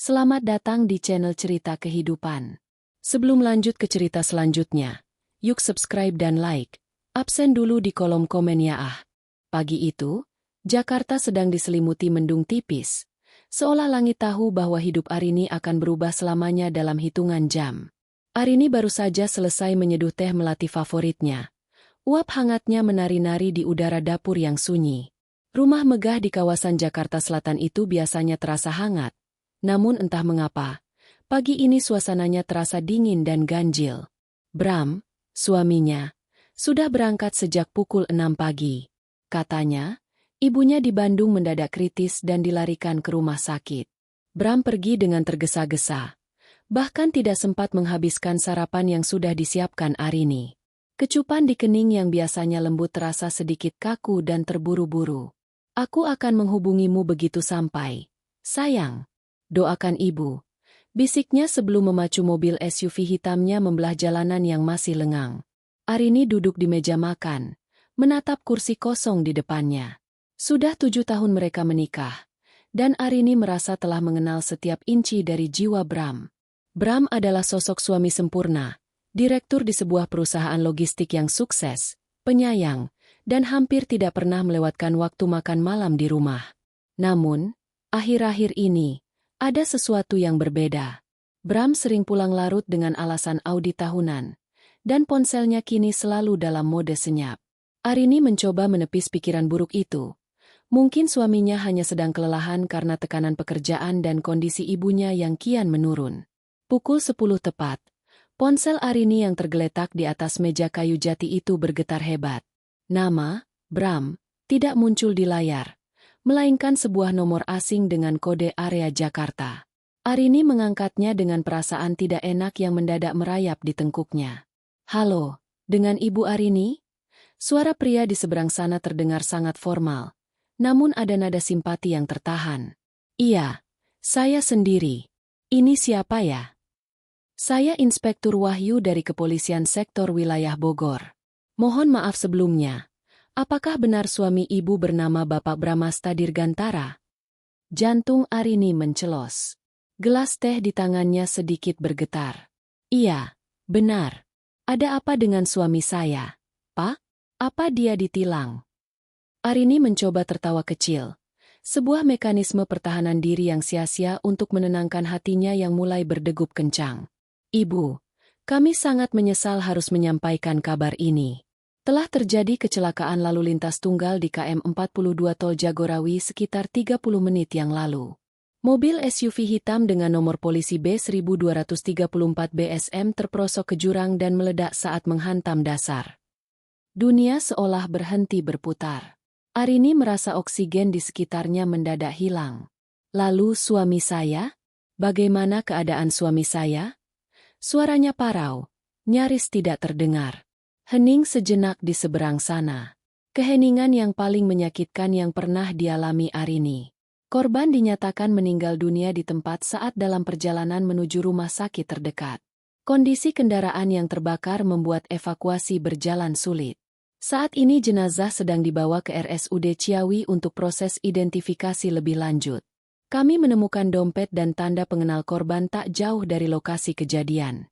Selamat datang di channel Cerita Kehidupan. Sebelum lanjut ke cerita selanjutnya, yuk subscribe dan like. Absen dulu di kolom komen ya ah. Pagi itu, Jakarta sedang diselimuti mendung tipis. Seolah langit tahu bahwa hidup Arini akan berubah selamanya dalam hitungan jam. Arini baru saja selesai menyeduh teh melati favoritnya. Uap hangatnya menari-nari di udara dapur yang sunyi. Rumah megah di kawasan Jakarta Selatan itu biasanya terasa hangat. Namun entah mengapa, pagi ini suasananya terasa dingin dan ganjil. Bram, suaminya, sudah berangkat sejak pukul 6 pagi. Katanya, ibunya di Bandung mendadak kritis dan dilarikan ke rumah sakit. Bram pergi dengan tergesa-gesa. Bahkan tidak sempat menghabiskan sarapan yang sudah disiapkan Arini. Kecupan di kening yang biasanya lembut terasa sedikit kaku dan terburu-buru. Aku akan menghubungimu begitu sampai. Sayang. Doakan ibu, bisiknya sebelum memacu mobil SUV hitamnya membelah jalanan yang masih lengang. Arini duduk di meja makan, menatap kursi kosong di depannya. Sudah 7 tahun mereka menikah, dan Arini merasa telah mengenal setiap inci dari jiwa Bram. Bram adalah sosok suami sempurna, direktur di sebuah perusahaan logistik yang sukses, penyayang, dan hampir tidak pernah melewatkan waktu makan malam di rumah. Namun, akhir-akhir ini, ada sesuatu yang berbeda. Bram sering pulang larut dengan alasan Audi tahunan, dan ponselnya kini selalu dalam mode senyap. Arini mencoba menepis pikiran buruk itu. Mungkin suaminya hanya sedang kelelahan karena tekanan pekerjaan dan kondisi ibunya yang kian menurun. Pukul 10 tepat, ponsel Arini yang tergeletak di atas meja kayu jati itu bergetar hebat. Nama, Bram, tidak muncul di layar, melainkan sebuah nomor asing dengan kode area Jakarta. Arini mengangkatnya dengan perasaan tidak enak yang mendadak merayap di tengkuknya. Halo, dengan Ibu Arini? Suara pria di seberang sana terdengar sangat formal, namun ada nada simpati yang tertahan. Iya, saya sendiri. Ini siapa ya? Saya Inspektur Wahyu dari Kepolisian Sektor Wilayah Bogor. Mohon maaf sebelumnya. Apakah benar suami ibu bernama Bapak Bramasta Dirgantara? Jantung Arini mencelos. Gelas teh di tangannya sedikit bergetar. Iya, benar. Ada apa dengan suami saya, Pak? Apa dia ditilang? Arini mencoba tertawa kecil. Sebuah mekanisme pertahanan diri yang sia-sia untuk menenangkan hatinya yang mulai berdegup kencang. Ibu, kami sangat menyesal harus menyampaikan kabar ini. Telah terjadi kecelakaan lalu lintas tunggal di KM 42 Tol Jagorawi sekitar 30 menit yang lalu. Mobil SUV hitam dengan nomor polisi B1234 BSM terperosok ke jurang dan meledak saat menghantam dasar. Dunia seolah berhenti berputar. Arini merasa oksigen di sekitarnya mendadak hilang. Lalu suami saya? Bagaimana keadaan suami saya? Suaranya parau, nyaris tidak terdengar. Hening sejenak di seberang sana. Keheningan yang paling menyakitkan yang pernah dialami Arini. Korban dinyatakan meninggal dunia di tempat saat dalam perjalanan menuju rumah sakit terdekat. Kondisi kendaraan yang terbakar membuat evakuasi berjalan sulit. Saat ini jenazah sedang dibawa ke RSUD Ciawi untuk proses identifikasi lebih lanjut. Kami menemukan dompet dan tanda pengenal korban tak jauh dari lokasi kejadian.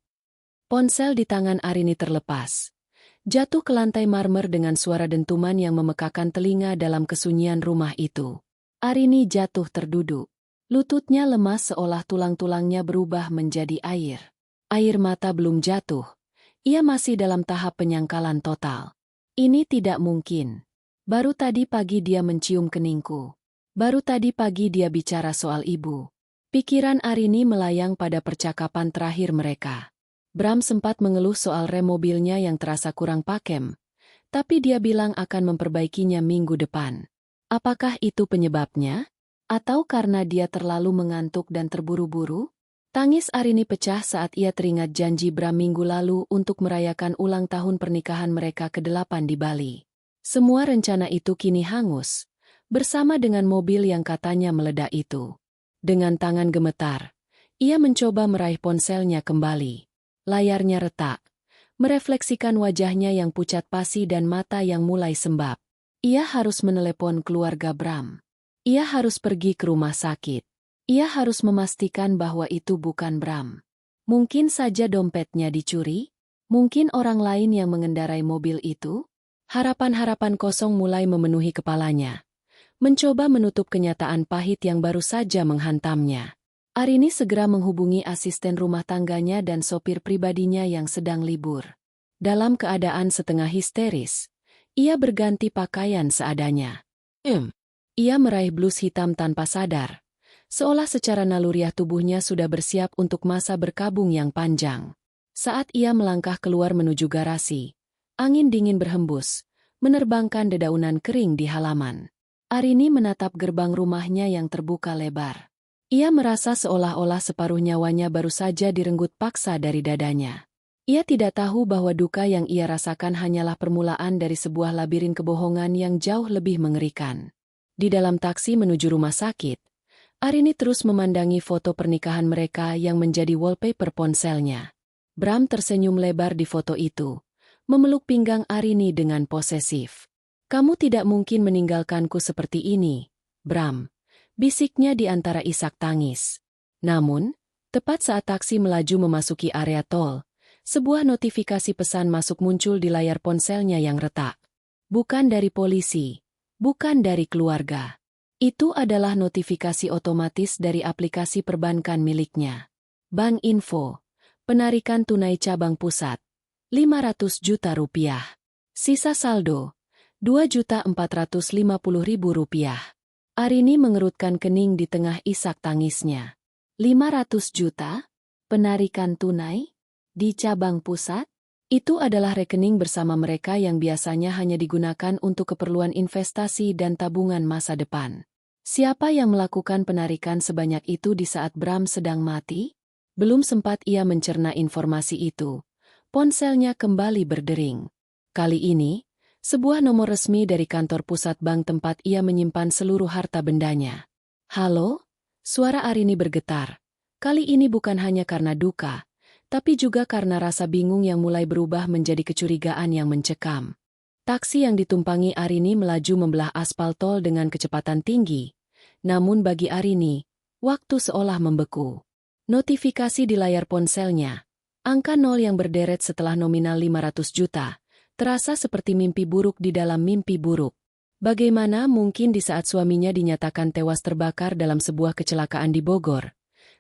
Ponsel di tangan Arini terlepas. Jatuh ke lantai marmer dengan suara dentuman yang memekakan telinga dalam kesunyian rumah itu. Arini jatuh terduduk. Lututnya lemas seolah tulang-tulangnya berubah menjadi air. Air mata belum jatuh. Ia masih dalam tahap penyangkalan total. Ini tidak mungkin. Baru tadi pagi dia mencium keningku. Baru tadi pagi dia bicara soal ibu. Pikiran Arini melayang pada percakapan terakhir mereka. Bram sempat mengeluh soal rem mobilnya yang terasa kurang pakem, tapi dia bilang akan memperbaikinya minggu depan. Apakah itu penyebabnya? Atau karena dia terlalu mengantuk dan terburu-buru? Tangis Arini pecah saat ia teringat janji Bram minggu lalu untuk merayakan ulang tahun pernikahan mereka ke-8 di Bali. Semua rencana itu kini hangus, bersama dengan mobil yang katanya meledak itu. Dengan tangan gemetar, ia mencoba meraih ponselnya kembali. Layarnya retak, merefleksikan wajahnya yang pucat pasi dan mata yang mulai sembab. Ia harus menelepon keluarga Bram. Ia harus pergi ke rumah sakit. Ia harus memastikan bahwa itu bukan Bram. Mungkin saja dompetnya dicuri? Mungkin orang lain yang mengendarai mobil itu? Harapan-harapan kosong mulai memenuhi kepalanya. Mencoba menutup kenyataan pahit yang baru saja menghantamnya. Arini segera menghubungi asisten rumah tangganya dan sopir pribadinya yang sedang libur. Dalam keadaan setengah histeris, ia berganti pakaian seadanya. Ia meraih blus hitam tanpa sadar. Seolah secara naluriah tubuhnya sudah bersiap untuk masa berkabung yang panjang. Saat ia melangkah keluar menuju garasi, angin dingin berhembus, menerbangkan dedaunan kering di halaman. Arini menatap gerbang rumahnya yang terbuka lebar. Ia merasa seolah-olah separuh nyawanya baru saja direnggut paksa dari dadanya. Ia tidak tahu bahwa duka yang ia rasakan hanyalah permulaan dari sebuah labirin kebohongan yang jauh lebih mengerikan. Di dalam taksi menuju rumah sakit, Arini terus memandangi foto pernikahan mereka yang menjadi wallpaper ponselnya. Bram tersenyum lebar di foto itu, memeluk pinggang Arini dengan posesif. "Kamu tidak mungkin meninggalkanku seperti ini, Bram," bisiknya di antara isak tangis. Namun, tepat saat taksi melaju memasuki area tol, sebuah notifikasi pesan masuk muncul di layar ponselnya yang retak. Bukan dari polisi, bukan dari keluarga. Itu adalah notifikasi otomatis dari aplikasi perbankan miliknya. Bank Info, penarikan tunai cabang pusat, 500 juta rupiah. Sisa saldo, 2.450.000 rupiah. Arini mengerutkan kening di tengah isak tangisnya. 500 juta? Penarikan tunai? Di cabang pusat? Itu adalah rekening bersama mereka yang biasanya hanya digunakan untuk keperluan investasi dan tabungan masa depan. Siapa yang melakukan penarikan sebanyak itu di saat Bram sedang mati? Belum sempat ia mencerna informasi itu. Ponselnya kembali berdering. Kali ini, sebuah nomor resmi dari kantor pusat bank tempat ia menyimpan seluruh harta bendanya. "Halo?" Suara Arini bergetar. Kali ini bukan hanya karena duka, tapi juga karena rasa bingung yang mulai berubah menjadi kecurigaan yang mencekam. Taksi yang ditumpangi Arini melaju membelah aspal tol dengan kecepatan tinggi. Namun bagi Arini, waktu seolah membeku. Notifikasi di layar ponselnya, angka 0 yang berderet setelah nominal 500 juta, terasa seperti mimpi buruk di dalam mimpi buruk. Bagaimana mungkin di saat suaminya dinyatakan tewas terbakar dalam sebuah kecelakaan di Bogor,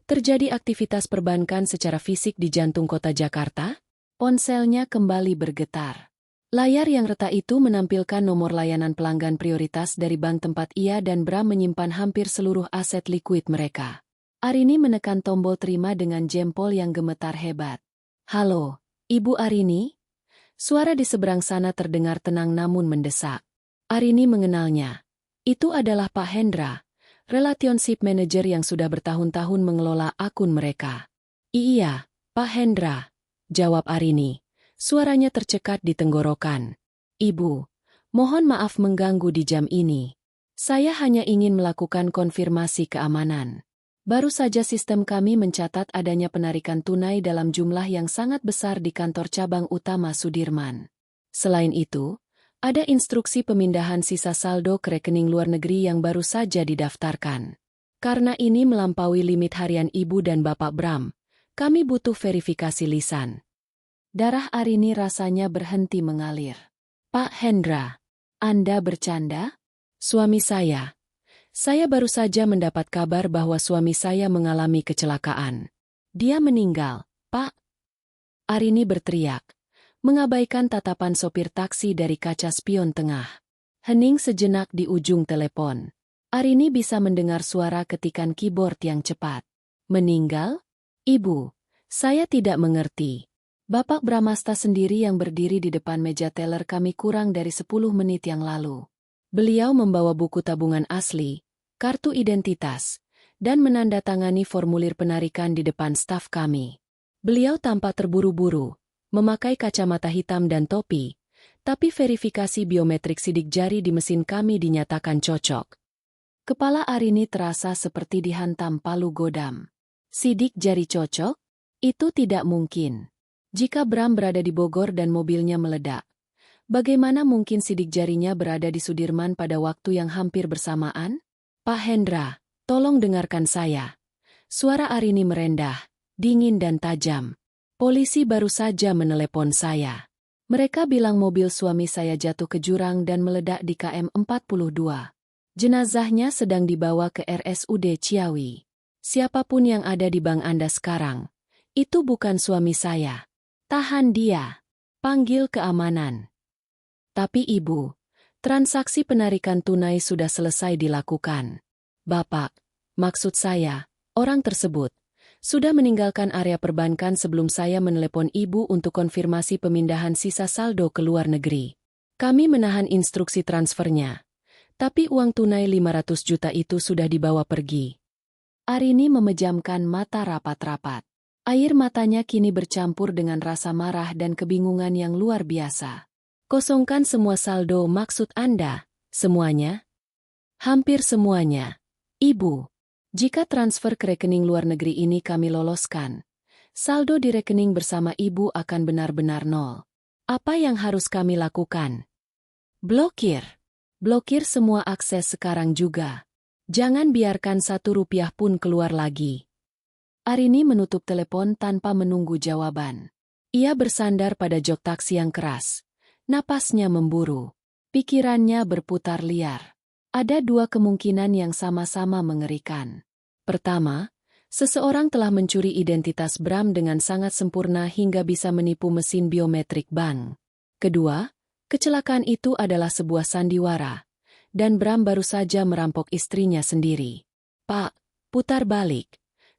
terjadi aktivitas perbankan secara fisik di jantung kota Jakarta? Ponselnya kembali bergetar. Layar yang retak itu menampilkan nomor layanan pelanggan prioritas dari bank tempat ia dan Bram menyimpan hampir seluruh aset likuid mereka. Arini menekan tombol terima dengan jempol yang gemetar hebat. "Halo, Ibu Arini?" Suara di seberang sana terdengar tenang namun mendesak. Arini mengenalnya. Itu adalah Pak Hendra, Relationship Manager yang sudah bertahun-tahun mengelola akun mereka. "Iya, Pak Hendra," jawab Arini. Suaranya tercekat di tenggorokan. "Ibu, mohon maaf mengganggu di jam ini. Saya hanya ingin melakukan konfirmasi keamanan. Baru saja sistem kami mencatat adanya penarikan tunai dalam jumlah yang sangat besar di kantor cabang utama Sudirman. Selain itu, ada instruksi pemindahan sisa saldo ke rekening luar negeri yang baru saja didaftarkan. Karena ini melampaui limit harian Ibu dan Bapak Bram, kami butuh verifikasi lisan." Darah Arini rasanya berhenti mengalir. "Pak Hendra, Anda bercanda?" "Suami saya. Saya baru saja mendapat kabar bahwa suami saya mengalami kecelakaan. Dia meninggal, Pak." Arini berteriak, mengabaikan tatapan sopir taksi dari kaca spion tengah. Hening sejenak di ujung telepon. Arini bisa mendengar suara ketikan keyboard yang cepat. "Meninggal? Ibu, saya tidak mengerti. Bapak Bramasta sendiri yang berdiri di depan meja teller kami kurang dari 10 menit yang lalu. Beliau membawa buku tabungan asli, kartu identitas, dan menandatangani formulir penarikan di depan staf kami. Beliau tampak terburu-buru, memakai kacamata hitam dan topi, tapi verifikasi biometrik sidik jari di mesin kami dinyatakan cocok." Kepala Arini terasa seperti dihantam palu godam. Sidik jari cocok? Itu tidak mungkin. Jika Bram berada di Bogor dan mobilnya meledak, bagaimana mungkin sidik jarinya berada di Sudirman pada waktu yang hampir bersamaan? "Pak Hendra, Tolong dengarkan saya. Suara Arini merendah, dingin dan tajam. Polisi baru saja menelepon saya. Mereka bilang mobil suami saya jatuh ke jurang dan meledak di KM 42. Jenazahnya sedang dibawa ke RSUD Ciawi. Siapapun yang ada di bank Anda sekarang, itu bukan suami saya. Tahan dia. Panggil keamanan. Tapi Ibu, transaksi penarikan tunai sudah selesai dilakukan. Bapak, maksud saya, orang tersebut sudah meninggalkan area perbankan sebelum saya menelepon Ibu untuk konfirmasi pemindahan sisa saldo ke luar negeri. Kami menahan instruksi transfernya. Tapi uang tunai 500 juta itu sudah dibawa pergi. Arini memejamkan mata rapat-rapat. Air matanya kini bercampur dengan rasa marah dan kebingungan yang luar biasa. Kosongkan semua saldo maksud Anda? Semuanya? Hampir semuanya. Ibu, jika transfer ke rekening luar negeri ini kami loloskan, saldo di rekening bersama Ibu akan benar-benar nol. Apa yang harus kami lakukan? Blokir. Blokir semua akses sekarang juga. Jangan biarkan 1 rupiah pun keluar lagi. Arini menutup telepon tanpa menunggu jawaban. Ia bersandar pada jok taksi yang keras. Napasnya memburu. Pikirannya berputar liar. Ada 2 kemungkinan yang sama-sama mengerikan. Pertama, seseorang telah mencuri identitas Bram dengan sangat sempurna hingga bisa menipu mesin biometrik bank. Kedua, kecelakaan itu adalah sebuah sandiwara, dan Bram baru saja merampok istrinya sendiri. Pak, putar balik,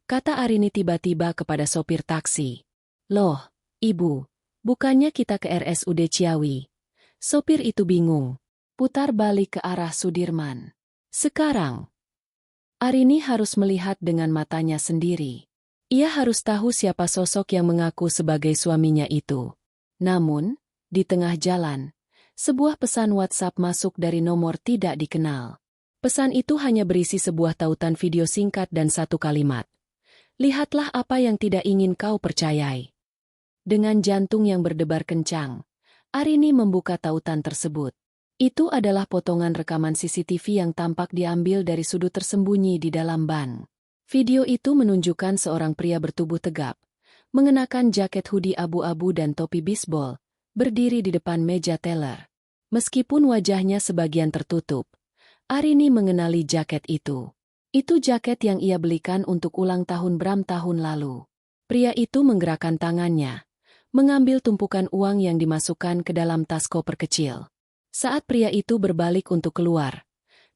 kata Arini tiba-tiba kepada sopir taksi. Loh, Ibu, bukannya kita ke RSUD Ciawi? Sopir itu bingung. Putar balik ke arah Sudirman. Sekarang, Arini harus melihat dengan matanya sendiri. Ia harus tahu siapa sosok yang mengaku sebagai suaminya itu. Namun, di tengah jalan, sebuah pesan WhatsApp masuk dari nomor tidak dikenal. Pesan itu hanya berisi sebuah tautan video singkat dan 1 kalimat. Lihatlah apa yang tidak ingin kau percayai. Dengan jantung yang berdebar kencang, Arini membuka tautan tersebut. Itu adalah potongan rekaman CCTV yang tampak diambil dari sudut tersembunyi di dalam bank. Video itu menunjukkan seorang pria bertubuh tegap, mengenakan jaket hoodie abu-abu dan topi bisbol, berdiri di depan meja teller. Meskipun wajahnya sebagian tertutup, Arini mengenali jaket itu. Itu jaket yang ia belikan untuk ulang tahun Bram tahun lalu. Pria itu menggerakkan tangannya, mengambil tumpukan uang yang dimasukkan ke dalam tas koper kecil. Saat pria itu berbalik untuk keluar,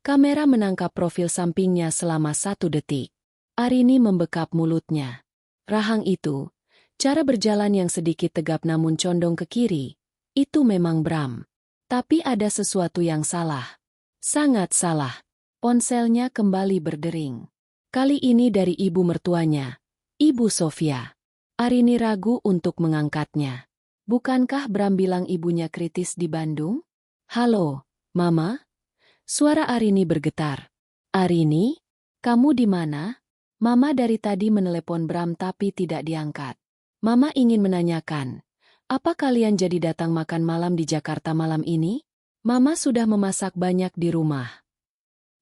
kamera menangkap profil sampingnya selama 1 detik. Arini membekap mulutnya. Rahang itu, cara berjalan yang sedikit tegap namun condong ke kiri, itu memang Bram. Tapi ada sesuatu yang salah. Sangat salah. Ponselnya kembali berdering. Kali ini dari ibu mertuanya, Ibu Sofia. Arini ragu untuk mengangkatnya. Bukankah Bram bilang ibunya kritis di Bandung? Halo, Mama? Suara Arini bergetar. Arini, kamu di mana? Mama dari tadi menelepon Bram tapi tidak diangkat. Mama ingin menanyakan, apa kalian jadi datang makan malam di Jakarta malam ini? Mama sudah memasak banyak di rumah.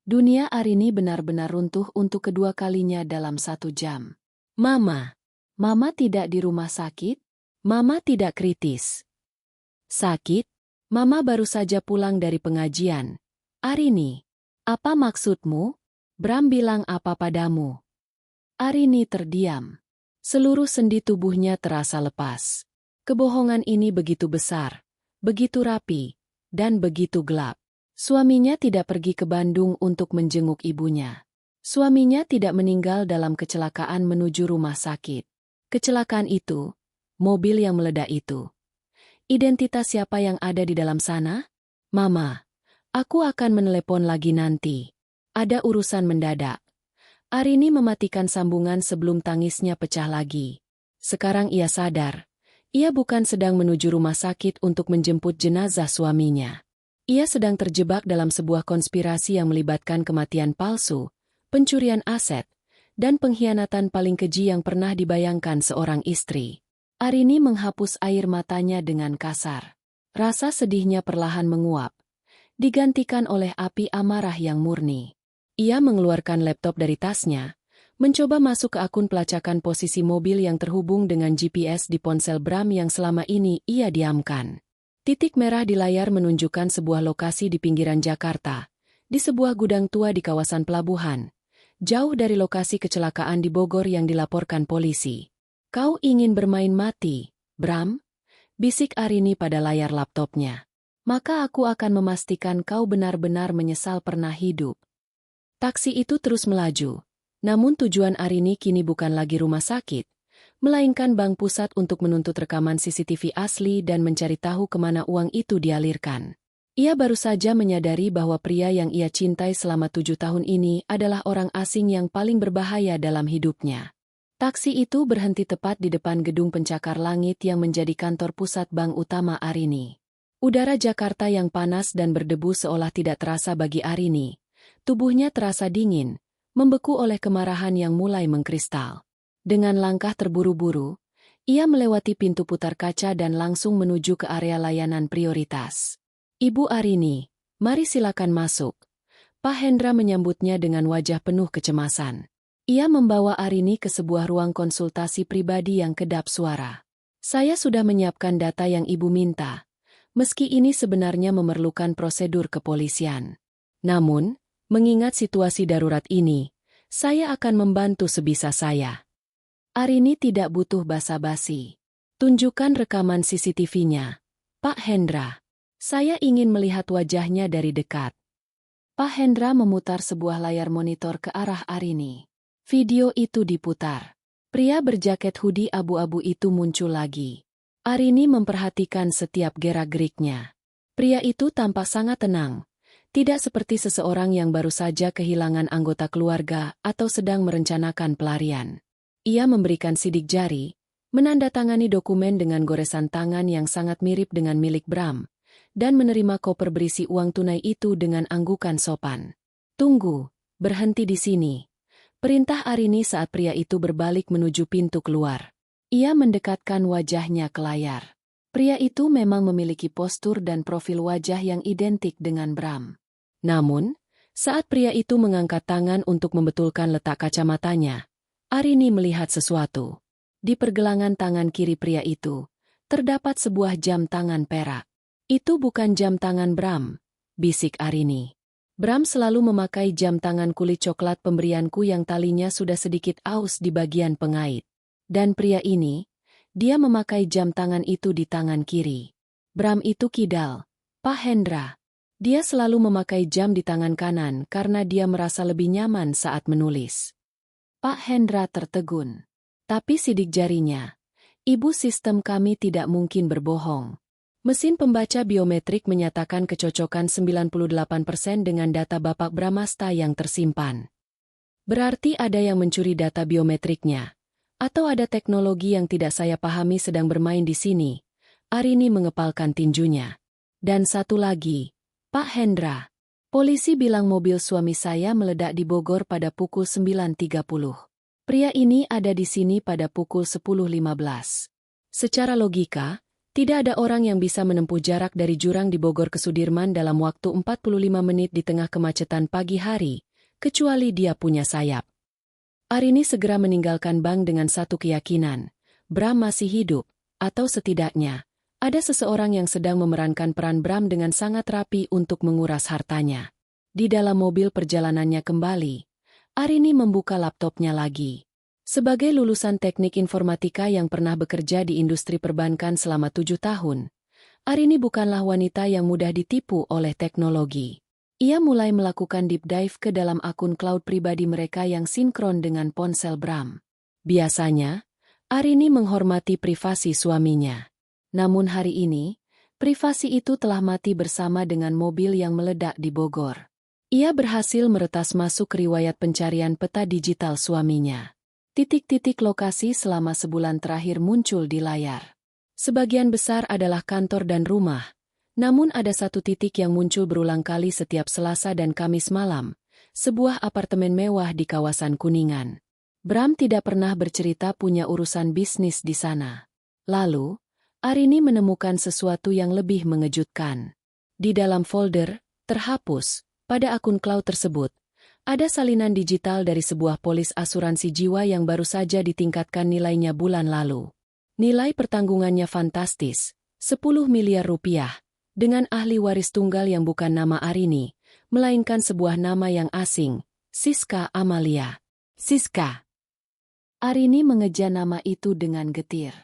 Dunia Arini benar-benar runtuh untuk kedua kalinya dalam 1 jam. Mama tidak di rumah sakit? Mama tidak kritis. Sakit? Mama baru saja pulang dari pengajian. Arini, apa maksudmu? Bram bilang apa padamu? Arini terdiam. Seluruh sendi tubuhnya terasa lepas. Kebohongan ini begitu besar, begitu rapi, dan begitu gelap. Suaminya tidak pergi ke Bandung untuk menjenguk ibunya. Suaminya tidak meninggal dalam kecelakaan menuju rumah sakit. Kecelakaan itu, mobil yang meledak itu. Identitas siapa yang ada di dalam sana? Mama, aku akan menelepon lagi nanti. Ada urusan mendadak. Arini mematikan sambungan sebelum tangisnya pecah lagi. Sekarang ia sadar, ia bukan sedang menuju rumah sakit untuk menjemput jenazah suaminya. Ia sedang terjebak dalam sebuah konspirasi yang melibatkan kematian palsu, pencurian aset, dan pengkhianatan paling keji yang pernah dibayangkan seorang istri. Arini menghapus air matanya dengan kasar. Rasa sedihnya perlahan menguap, digantikan oleh api amarah yang murni. Ia mengeluarkan laptop dari tasnya, mencoba masuk ke akun pelacakan posisi mobil yang terhubung dengan GPS di ponsel Bram yang selama ini ia diamkan. Titik merah di layar menunjukkan sebuah lokasi di pinggiran Jakarta, di sebuah gudang tua di kawasan pelabuhan, jauh dari lokasi kecelakaan di Bogor yang dilaporkan polisi. "Kau ingin bermain mati, Bram?" bisik Arini pada layar laptopnya. "Maka aku akan memastikan kau benar-benar menyesal pernah hidup." Taksi itu terus melaju. Namun tujuan Arini kini bukan lagi rumah sakit, melainkan bank pusat untuk menuntut rekaman CCTV asli dan mencari tahu kemana uang itu dialirkan. Ia baru saja menyadari bahwa pria yang ia cintai selama 7 tahun ini adalah orang asing yang paling berbahaya dalam hidupnya. Taksi itu berhenti tepat di depan gedung pencakar langit yang menjadi kantor pusat bank utama Arini. Udara Jakarta yang panas dan berdebu seolah tidak terasa bagi Arini. Tubuhnya terasa dingin, membeku oleh kemarahan yang mulai mengkristal. Dengan langkah terburu-buru, ia melewati pintu putar kaca dan langsung menuju ke area layanan prioritas. "Ibu Arini, mari silakan masuk." Pak Hendra menyambutnya dengan wajah penuh kecemasan. Ia membawa Arini ke sebuah ruang konsultasi pribadi yang kedap suara. "Saya sudah menyiapkan data yang ibu minta, meski ini sebenarnya memerlukan prosedur kepolisian. Namun, mengingat situasi darurat ini, saya akan membantu sebisa saya." Arini tidak butuh basa-basi. "Tunjukkan rekaman CCTV-nya, Pak Hendra. Saya ingin melihat wajahnya dari dekat." Pak Hendra memutar sebuah layar monitor ke arah Arini. Video itu diputar. Pria berjaket hoodie abu-abu itu muncul lagi. Arini memperhatikan setiap gerak-geriknya. Pria itu tampak sangat tenang. Tidak seperti seseorang yang baru saja kehilangan anggota keluarga atau sedang merencanakan pelarian. Ia memberikan sidik jari, menandatangani dokumen dengan goresan tangan yang sangat mirip dengan milik Bram, dan menerima koper berisi uang tunai itu dengan anggukan sopan. "Tunggu, berhenti di sini," perintah Arini saat pria itu berbalik menuju pintu keluar. Ia mendekatkan wajahnya ke layar. Pria itu memang memiliki postur dan profil wajah yang identik dengan Bram. Namun, saat pria itu mengangkat tangan untuk membetulkan letak kacamatanya, Arini melihat sesuatu. Di pergelangan tangan kiri pria itu, terdapat sebuah jam tangan perak. "Itu bukan jam tangan Bram," bisik Arini. "Bram selalu memakai jam tangan kulit coklat pemberianku yang talinya sudah sedikit aus di bagian pengait. Dan pria ini, dia memakai jam tangan itu di tangan kiri. Bram itu kidal, Pak Hendra. Dia selalu memakai jam di tangan kanan karena dia merasa lebih nyaman saat menulis." Pak Hendra tertegun. Tapi sidik jarinya. "Ibu, sistem kami tidak mungkin berbohong. Mesin pembaca biometrik menyatakan kecocokan 98% dengan data Bapak Bramasta yang tersimpan. Berarti ada yang mencuri data biometriknya. Atau ada teknologi yang tidak saya pahami sedang bermain di sini." Arini mengepalkan tinjunya. "Dan satu lagi, Pak Hendra. Polisi bilang mobil suami saya meledak di Bogor pada pukul 9.30. Pria ini ada di sini pada pukul 10.15. Secara logika, tidak ada orang yang bisa menempuh jarak dari jurang di Bogor ke Sudirman dalam waktu 45 menit di tengah kemacetan pagi hari, kecuali dia punya sayap." Arini segera meninggalkan bank dengan satu keyakinan, Bram masih hidup, atau setidaknya, ada seseorang yang sedang memerankan peran Bram dengan sangat rapi untuk menguras hartanya. Di dalam mobil perjalanannya kembali, Arini membuka laptopnya lagi. Sebagai lulusan teknik informatika yang pernah bekerja di industri perbankan selama 7 tahun, Arini bukanlah wanita yang mudah ditipu oleh teknologi. Ia mulai melakukan deep dive ke dalam akun cloud pribadi mereka yang sinkron dengan ponsel Bram. Biasanya, Arini menghormati privasi suaminya. Namun hari ini, privasi itu telah mati bersama dengan mobil yang meledak di Bogor. Ia berhasil meretas masuk riwayat pencarian peta digital suaminya. Titik-titik lokasi selama sebulan terakhir muncul di layar. Sebagian besar adalah kantor dan rumah, namun ada satu titik yang muncul berulang kali setiap Selasa dan Kamis malam, sebuah apartemen mewah di kawasan Kuningan. Bram tidak pernah bercerita punya urusan bisnis di sana. Lalu, Arini menemukan sesuatu yang lebih mengejutkan. Di dalam folder, terhapus, pada akun cloud tersebut, Ada salinan digital dari sebuah polis asuransi jiwa yang baru saja ditingkatkan nilainya bulan lalu. Nilai pertanggungannya fantastis, 10 miliar rupiah, dengan ahli waris tunggal yang bukan nama Arini, melainkan sebuah nama yang asing, Siska Amalia. Siska. Arini mengeja nama itu dengan getir.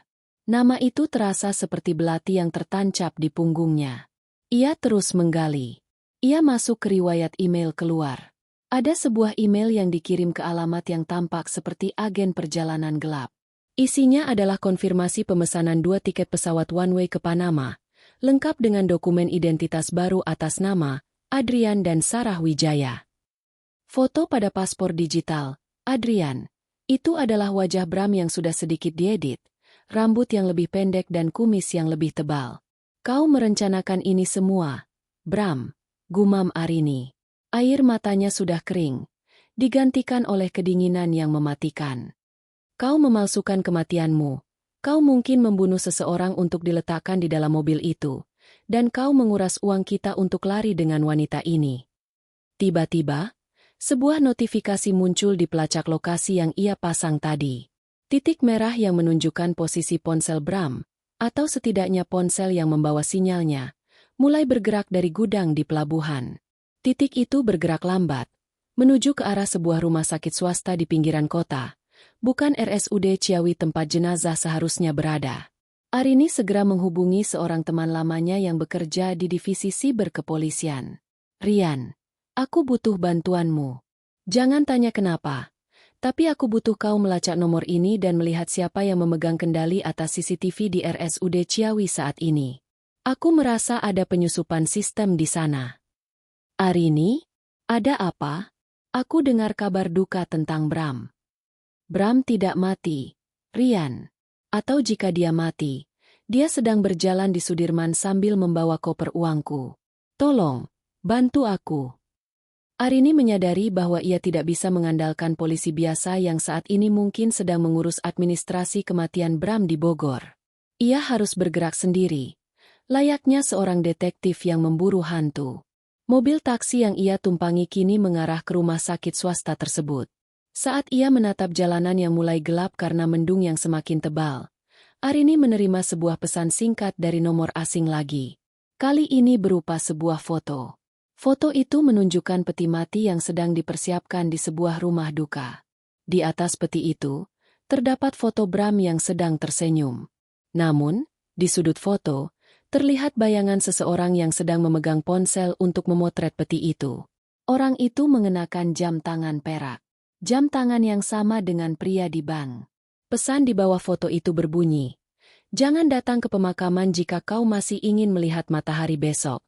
Nama itu terasa seperti belati yang tertancap di punggungnya. Ia terus menggali. Ia masuk ke riwayat email keluar. Ada sebuah email yang dikirim ke alamat yang tampak seperti agen perjalanan gelap. Isinya adalah konfirmasi pemesanan 2 tiket pesawat one-way ke Panama, lengkap dengan dokumen identitas baru atas nama Adrian dan Sarah Wijaya. Foto pada paspor digital, Adrian. Itu adalah wajah Bram yang sudah sedikit diedit, rambut yang lebih pendek dan kumis yang lebih tebal. Kau merencanakan ini semua, Bram, gumam Arini. Air matanya sudah kering, digantikan oleh kedinginan yang mematikan. Kau memalsukan kematianmu, kau mungkin membunuh seseorang untuk diletakkan di dalam mobil itu, dan kau menguras uang kita untuk lari dengan wanita ini. Tiba-tiba, sebuah notifikasi muncul di pelacak lokasi yang ia pasang tadi. Titik merah yang menunjukkan posisi ponsel Bram, atau setidaknya ponsel yang membawa sinyalnya, mulai bergerak dari gudang di pelabuhan. Titik itu bergerak lambat, menuju ke arah sebuah rumah sakit swasta di pinggiran kota, bukan RSUD Ciawi tempat jenazah seharusnya berada. Arini segera menghubungi seorang teman lamanya yang bekerja di divisi siber kepolisian. Rian, aku butuh bantuanmu. Jangan tanya kenapa, tapi aku butuh kau melacak nomor ini dan melihat siapa yang memegang kendali atas CCTV di RSUD Ciawi saat ini. Aku merasa ada penyusupan sistem di sana. Arini, ada apa? Aku dengar kabar duka tentang Bram. Bram tidak mati, Rian. Atau jika dia mati, dia sedang berjalan di Sudirman sambil membawa koper uangku. Tolong, bantu aku. Arini menyadari bahwa ia tidak bisa mengandalkan polisi biasa yang saat ini mungkin sedang mengurus administrasi kematian Bram di Bogor. Ia harus bergerak sendiri, layaknya seorang detektif yang memburu hantu. Mobil taksi yang ia tumpangi kini mengarah ke rumah sakit swasta tersebut. Saat ia menatap jalanan yang mulai gelap karena mendung yang semakin tebal, Arini menerima sebuah pesan singkat dari nomor asing lagi. Kali ini berupa sebuah foto. Foto itu menunjukkan peti mati yang sedang dipersiapkan di sebuah rumah duka. Di atas peti itu, terdapat foto Bram yang sedang tersenyum. Namun, di sudut foto, terlihat bayangan seseorang yang sedang memegang ponsel untuk memotret peti itu. Orang itu mengenakan jam tangan perak. Jam tangan yang sama dengan pria di bank. Pesan di bawah foto itu berbunyi, "Jangan datang ke pemakaman jika kau masih ingin melihat matahari besok."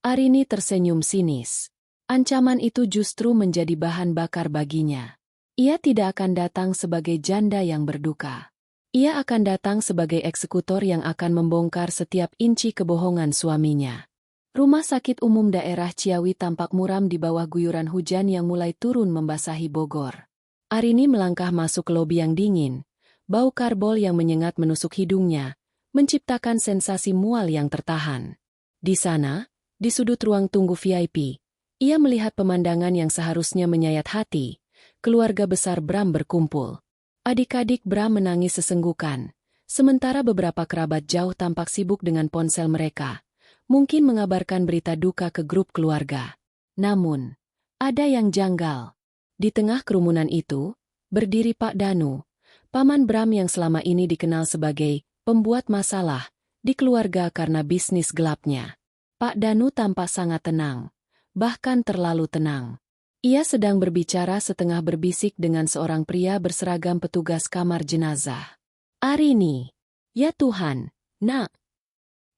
Arini tersenyum sinis. Ancaman itu justru menjadi bahan bakar baginya. Ia tidak akan datang sebagai janda yang berduka. Ia akan datang sebagai eksekutor yang akan membongkar setiap inci kebohongan suaminya. Rumah sakit umum daerah Ciawi tampak muram di bawah guyuran hujan yang mulai turun membasahi Bogor. Arini melangkah masuk ke lobi yang dingin. Bau karbol yang menyengat menusuk hidungnya, menciptakan sensasi mual yang tertahan. Di sana, di sudut ruang tunggu VIP, ia melihat pemandangan yang seharusnya menyayat hati. Keluarga besar Bram berkumpul. Adik-adik Bram menangis sesenggukan, sementara beberapa kerabat jauh tampak sibuk dengan ponsel mereka, mungkin mengabarkan berita duka ke grup keluarga. Namun, ada yang janggal. Di tengah kerumunan itu, berdiri Pak Danu, paman Bram yang selama ini dikenal sebagai pembuat masalah di keluarga karena bisnis gelapnya. Pak Danu tampak sangat tenang, bahkan terlalu tenang. Ia sedang berbicara setengah berbisik dengan seorang pria berseragam petugas kamar jenazah. Arini. Ya Tuhan, nak.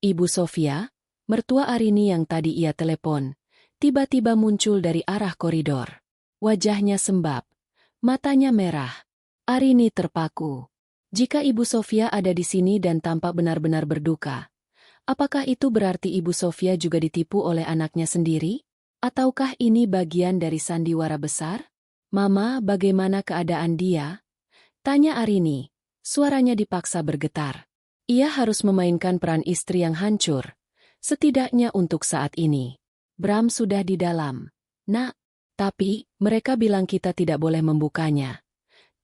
Ibu Sofia, mertua Arini yang tadi ia telepon, tiba-tiba muncul dari arah koridor. Wajahnya sembab, matanya merah. Arini terpaku. Jika Ibu Sofia ada di sini dan tampak benar-benar berduka, apakah itu berarti Ibu Sofia juga ditipu oleh anaknya sendiri? Ataukah ini bagian dari sandiwara besar? Mama, bagaimana keadaan dia? Tanya Arini. Suaranya dipaksa bergetar. Ia harus memainkan peran istri yang hancur, setidaknya untuk saat ini. Bram sudah di dalam. Nak, Tapi, mereka bilang kita tidak boleh membukanya.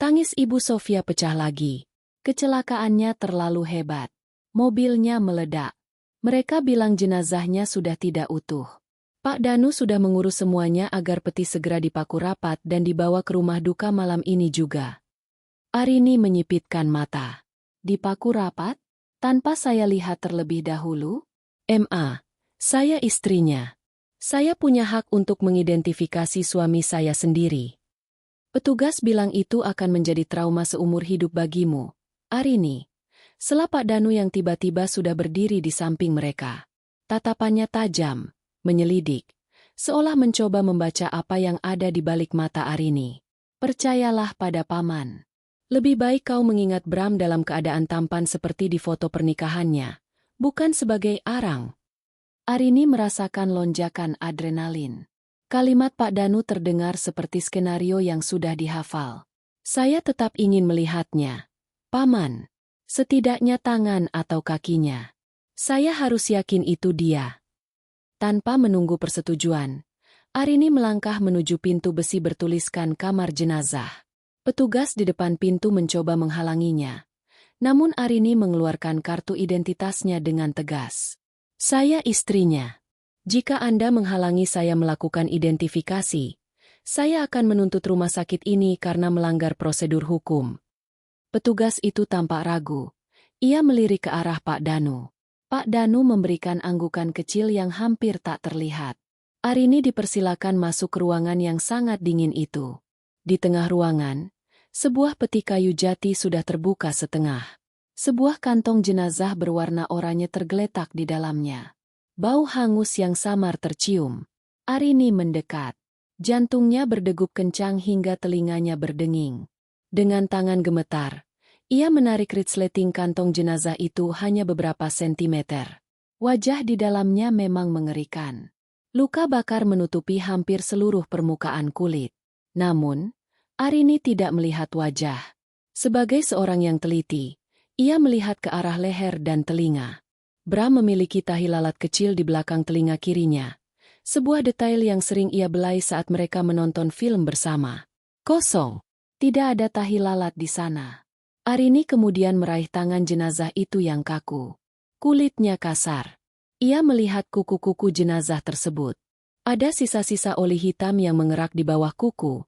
Tangis Ibu Sofia pecah lagi. Kecelakaannya terlalu hebat. Mobilnya meledak. Mereka bilang jenazahnya sudah tidak utuh. Pak Danu sudah mengurus semuanya agar peti segera dipaku rapat dan dibawa ke rumah duka malam ini juga. Arini menyipitkan mata. Dipaku rapat? Tanpa saya lihat terlebih dahulu? Ma, saya istrinya. Saya punya hak untuk mengidentifikasi suami saya sendiri. Petugas bilang itu akan menjadi trauma seumur hidup bagimu, Arini. Sela Pak Danu yang tiba-tiba sudah berdiri di samping mereka. Tatapannya tajam, menyelidik, seolah mencoba membaca apa yang ada di balik mata Arini. Percayalah pada paman. Lebih baik kau mengingat Bram dalam keadaan tampan seperti di foto pernikahannya, bukan sebagai arang. Arini merasakan lonjakan adrenalin. Kalimat Pak Danu terdengar seperti skenario yang sudah dihafal. Saya tetap ingin melihatnya. Paman. Setidaknya tangan atau kakinya. Saya harus yakin itu dia. Tanpa menunggu persetujuan, Arini melangkah menuju pintu besi bertuliskan kamar jenazah. Petugas di depan pintu mencoba menghalanginya. Namun Arini mengeluarkan kartu identitasnya dengan tegas. Saya istrinya. Jika Anda menghalangi saya melakukan identifikasi, saya akan menuntut rumah sakit ini karena melanggar prosedur hukum. Petugas itu tampak ragu. Ia melirik ke arah Pak Danu. Pak Danu memberikan anggukan kecil yang hampir tak terlihat. Arini dipersilakan masuk ke ruangan yang sangat dingin itu. Di tengah ruangan, sebuah peti kayu jati sudah terbuka setengah. Sebuah kantong jenazah berwarna oranye tergeletak di dalamnya. Bau hangus yang samar tercium. Arini mendekat. Jantungnya berdegup kencang hingga telinganya berdenging. Dengan tangan gemetar, ia menarik resleting kantong jenazah itu hanya beberapa sentimeter. Wajah di dalamnya memang mengerikan. Luka bakar menutupi hampir seluruh permukaan kulit. Namun, Arini tidak melihat wajah. Sebagai seorang yang teliti, ia melihat ke arah leher dan telinga. Bram memiliki tahi lalat kecil di belakang telinga kirinya. Sebuah detail yang sering ia belai saat mereka menonton film bersama. Kosong. Tidak ada tahi lalat di sana. Arini kemudian meraih tangan jenazah itu yang kaku. Kulitnya kasar. Ia melihat kuku-kuku jenazah tersebut. Ada sisa-sisa oli hitam yang mengerak di bawah kuku,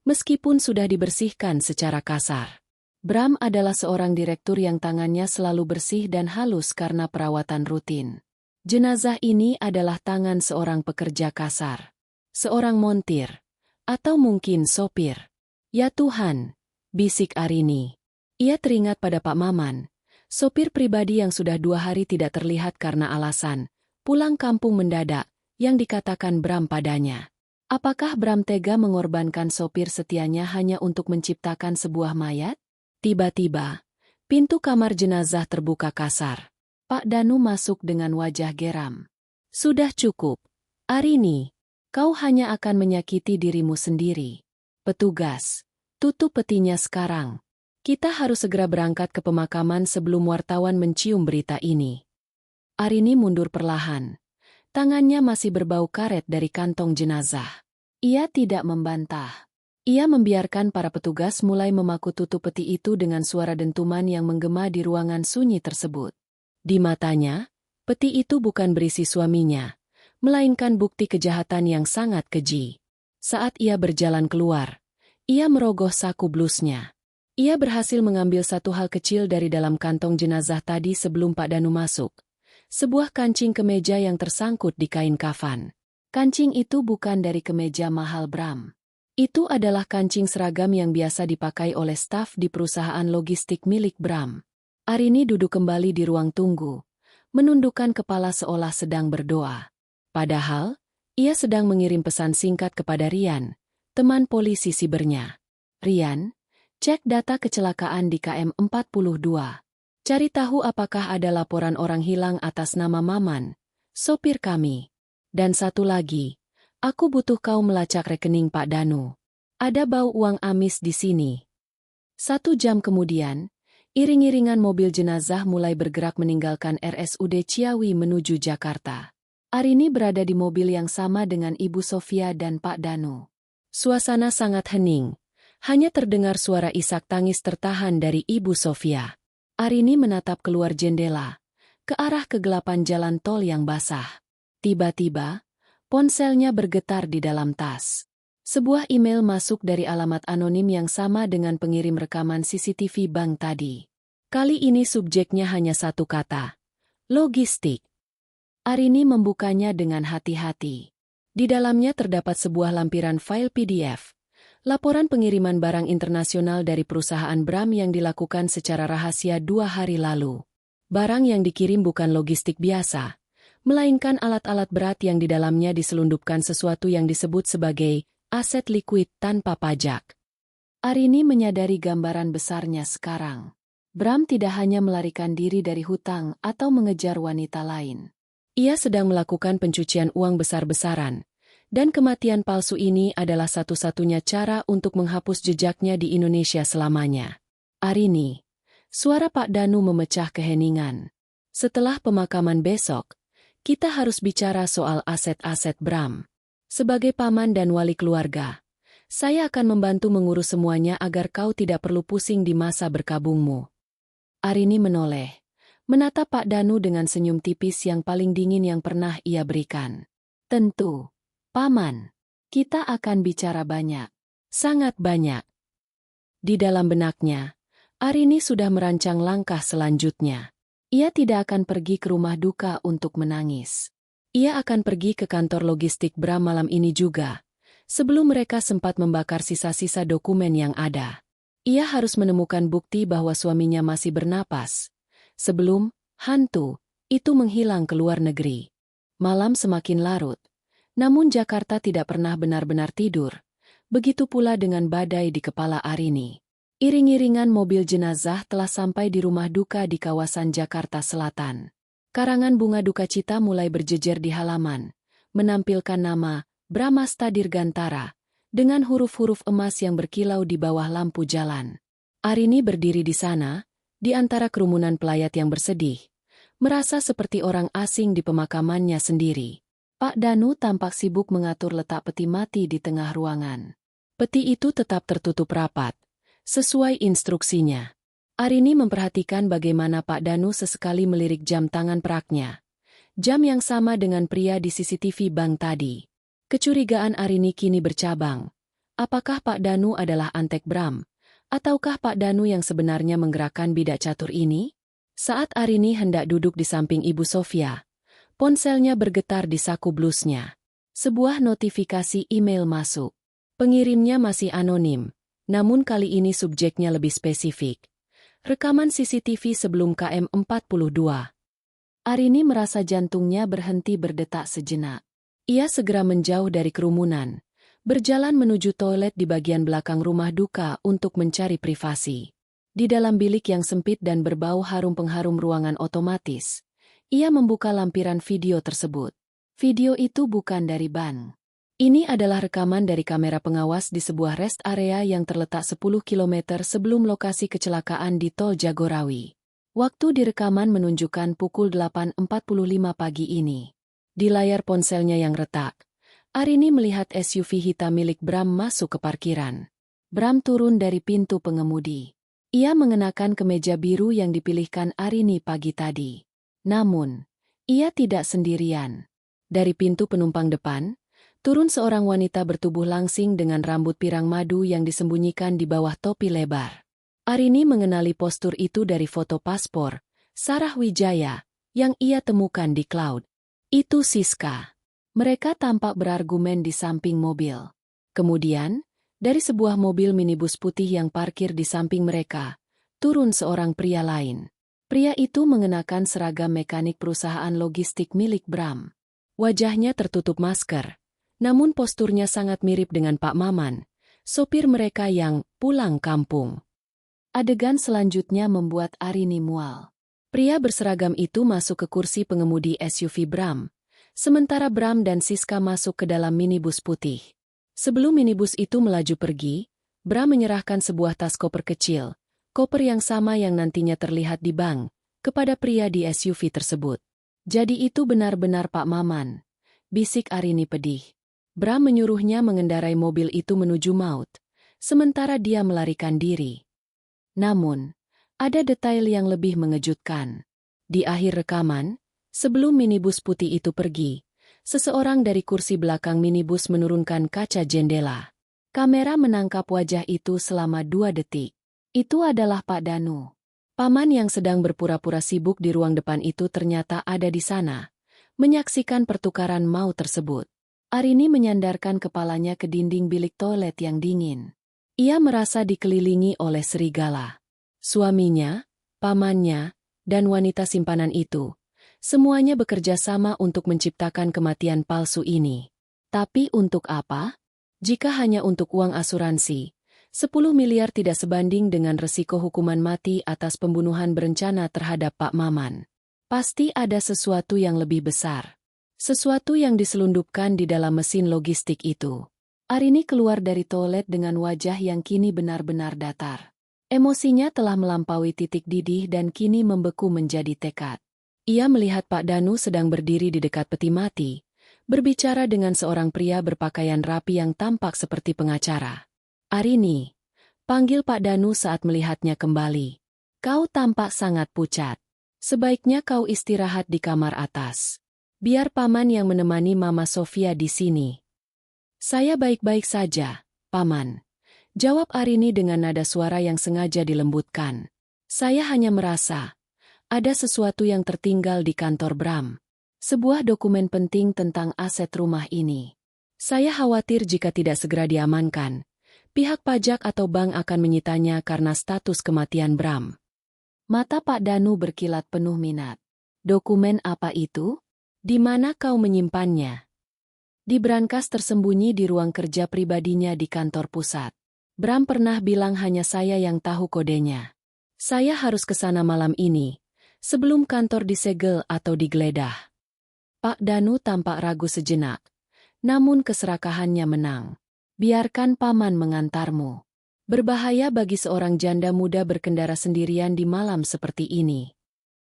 meskipun sudah dibersihkan secara kasar. Bram adalah seorang direktur yang tangannya selalu bersih dan halus karena perawatan rutin. Jenazah ini adalah tangan seorang pekerja kasar. Seorang montir. Atau mungkin sopir. Ya Tuhan, bisik Arini. Ia teringat pada Pak Maman, sopir pribadi yang sudah 2 hari tidak terlihat karena alasan pulang kampung mendadak yang dikatakan Bram padanya. Apakah Bram tega mengorbankan sopir setianya hanya untuk menciptakan sebuah mayat? Tiba-tiba, pintu kamar jenazah terbuka kasar. Pak Danu masuk dengan wajah geram. Sudah cukup, Arini. Kau hanya akan menyakiti dirimu sendiri. Petugas, tutup petinya sekarang. Kita harus segera berangkat ke pemakaman sebelum wartawan mencium berita ini. Arini mundur perlahan. Tangannya masih berbau karet dari kantong jenazah. Ia tidak membantah. Ia membiarkan para petugas mulai memaku tutup peti itu dengan suara dentuman yang menggema di ruangan sunyi tersebut. Di matanya, peti itu bukan berisi suaminya, melainkan bukti kejahatan yang sangat keji. Saat ia berjalan keluar, ia merogoh saku blusnya. Ia berhasil mengambil satu hal kecil dari dalam kantong jenazah tadi sebelum Pak Danu masuk. Sebuah kancing kemeja yang tersangkut di kain kafan. Kancing itu bukan dari kemeja mahal Bram. Itu adalah kancing seragam yang biasa dipakai oleh staf di perusahaan logistik milik Bram. Arini duduk kembali di ruang tunggu, menundukkan kepala seolah sedang berdoa. Padahal, ia sedang mengirim pesan singkat kepada Rian, teman polisi sibernya. Rian, cek data kecelakaan di KM 42. Cari tahu apakah ada laporan orang hilang atas nama Maman, sopir kami. Dan satu lagi. Aku butuh kau melacak rekening Pak Danu. Ada bau uang amis di sini. 1 jam kemudian, iring-iringan mobil jenazah mulai bergerak meninggalkan RSUD Ciawi menuju Jakarta. Arini berada di mobil yang sama dengan Ibu Sofia dan Pak Danu. Suasana sangat hening. Hanya terdengar suara isak tangis tertahan dari Ibu Sofia. Arini menatap keluar jendela, ke arah kegelapan jalan tol yang basah. Tiba-tiba, ponselnya bergetar di dalam tas. Sebuah email masuk dari alamat anonim yang sama dengan pengirim rekaman CCTV bank tadi. Kali ini subjeknya hanya satu kata. Logistik. Arini membukanya dengan hati-hati. Di dalamnya terdapat sebuah lampiran file PDF. Laporan pengiriman barang internasional dari perusahaan Bram yang dilakukan secara rahasia 2 hari lalu. Barang yang dikirim bukan logistik biasa, melainkan alat-alat berat yang di dalamnya diselundupkan sesuatu yang disebut sebagai aset likuid tanpa pajak. Arini menyadari gambaran besarnya sekarang. Bram tidak hanya melarikan diri dari hutang atau mengejar wanita lain. Ia sedang melakukan pencucian uang besar-besaran. Dan kematian palsu ini adalah satu-satunya cara untuk menghapus jejaknya di Indonesia selamanya. Arini, suara Pak Danu memecah keheningan. Setelah pemakaman besok, kita harus bicara soal aset-aset Bram. Sebagai paman dan wali keluarga, saya akan membantu mengurus semuanya agar kau tidak perlu pusing di masa berkabungmu. Arini menoleh, menatap Pak Danu dengan senyum tipis yang paling dingin yang pernah ia berikan. Tentu. Paman, kita akan bicara banyak, sangat banyak. Di dalam benaknya, Arini sudah merancang langkah selanjutnya. Ia tidak akan pergi ke rumah duka untuk menangis. Ia akan pergi ke kantor logistik Bram malam ini juga, sebelum mereka sempat membakar sisa-sisa dokumen yang ada. Ia harus menemukan bukti bahwa suaminya masih bernapas, sebelum hantu itu menghilang ke luar negeri. Malam semakin larut. Namun Jakarta tidak pernah benar-benar tidur. Begitu pula dengan badai di kepala Arini. Iring-iringan mobil jenazah telah sampai di rumah duka di kawasan Jakarta Selatan. Karangan bunga duka cita mulai berjejer di halaman, menampilkan nama Bramasta Dirgantara dengan huruf-huruf emas yang berkilau di bawah lampu jalan. Arini berdiri di sana, di antara kerumunan pelayat yang bersedih, merasa seperti orang asing di pemakamannya sendiri. Pak Danu tampak sibuk mengatur letak peti mati di tengah ruangan. Peti itu tetap tertutup rapat, sesuai instruksinya. Arini memperhatikan bagaimana Pak Danu sesekali melirik jam tangan peraknya. Jam yang sama dengan pria di CCTV bank tadi. Kecurigaan Arini kini bercabang. Apakah Pak Danu adalah antek Bram? Ataukah Pak Danu yang sebenarnya menggerakkan bidak catur ini? Saat Arini hendak duduk di samping Ibu Sofia, ponselnya bergetar di saku blusnya. Sebuah notifikasi email masuk. Pengirimnya masih anonim, namun kali ini subjeknya lebih spesifik. Rekaman CCTV sebelum KM 42. Arini merasa jantungnya berhenti berdetak sejenak. Ia segera menjauh dari kerumunan, berjalan menuju toilet di bagian belakang rumah duka untuk mencari privasi. Di dalam bilik yang sempit dan berbau harum pengharum ruangan otomatis, ia membuka lampiran video tersebut. Video itu bukan dari bank. Ini adalah rekaman dari kamera pengawas di sebuah rest area yang terletak 10 km sebelum lokasi kecelakaan di Tol Jagorawi. Waktu di rekaman menunjukkan pukul 8.45 pagi ini. Di layar ponselnya yang retak, Arini melihat SUV hitam milik Bram masuk ke parkiran. Bram turun dari pintu pengemudi. Ia mengenakan kemeja biru yang dipilihkan Arini pagi tadi. Namun, ia tidak sendirian. Dari pintu penumpang depan, turun seorang wanita bertubuh langsing dengan rambut pirang madu yang disembunyikan di bawah topi lebar. Arini mengenali postur itu dari foto paspor Sarah Wijaya yang ia temukan di cloud. Itu Siska. Mereka tampak berargumen di samping mobil. Kemudian, dari sebuah mobil minibus putih yang parkir di samping mereka, turun seorang pria lain. Pria itu mengenakan seragam mekanik perusahaan logistik milik Bram. Wajahnya tertutup masker, namun posturnya sangat mirip dengan Pak Maman, sopir mereka yang pulang kampung. Adegan selanjutnya membuat Arini mual. Pria berseragam itu masuk ke kursi pengemudi SUV Bram, sementara Bram dan Siska masuk ke dalam minibus putih. Sebelum minibus itu melaju pergi, Bram menyerahkan sebuah tas koper kecil, koper yang sama yang nantinya terlihat di bank, kepada pria di SUV tersebut. Jadi itu benar-benar Pak Maman, bisik Arini pedih. Bram menyuruhnya mengendarai mobil itu menuju maut, sementara dia melarikan diri. Namun, ada detail yang lebih mengejutkan. Di akhir rekaman, sebelum minibus putih itu pergi, seseorang dari kursi belakang minibus menurunkan kaca jendela. Kamera menangkap wajah itu selama 2 detik. Itu adalah Pak Danu. Paman yang sedang berpura-pura sibuk di ruang depan itu ternyata ada di sana, menyaksikan pertukaran maut tersebut. Arini menyandarkan kepalanya ke dinding bilik toilet yang dingin. Ia merasa dikelilingi oleh serigala. Suaminya, pamannya, dan wanita simpanan itu, semuanya bekerja sama untuk menciptakan kematian palsu ini. Tapi untuk apa? Jika hanya untuk uang asuransi, 10 miliar tidak sebanding dengan resiko hukuman mati atas pembunuhan berencana terhadap Pak Maman. Pasti ada sesuatu yang lebih besar. Sesuatu yang diselundupkan di dalam mesin logistik itu. Arini keluar dari toilet dengan wajah yang kini benar-benar datar. Emosinya telah melampaui titik didih dan kini membeku menjadi tekad. Ia melihat Pak Danu sedang berdiri di dekat peti mati, berbicara dengan seorang pria berpakaian rapi yang tampak seperti pengacara. Arini, panggil Pak Danu saat melihatnya kembali. Kau tampak sangat pucat. Sebaiknya kau istirahat di kamar atas. Biar paman yang menemani Mama Sofia di sini. Saya baik-baik saja, paman. Jawab Arini dengan nada suara yang sengaja dilembutkan. Saya hanya merasa, ada sesuatu yang tertinggal di kantor Bram. Sebuah dokumen penting tentang aset rumah ini. Saya khawatir jika tidak segera diamankan, pihak pajak atau bank akan menyitanya karena status kematian Bram. Mata Pak Danu berkilat penuh minat. Dokumen apa itu? Di mana kau menyimpannya? Di brankas tersembunyi di ruang kerja pribadinya di kantor pusat. Bram pernah bilang hanya saya yang tahu kodenya. Saya harus ke sana malam ini, sebelum kantor disegel atau digeledah. Pak Danu tampak ragu sejenak, namun keserakahannya menang. Biarkan paman mengantarmu. Berbahaya bagi seorang janda muda berkendara sendirian di malam seperti ini.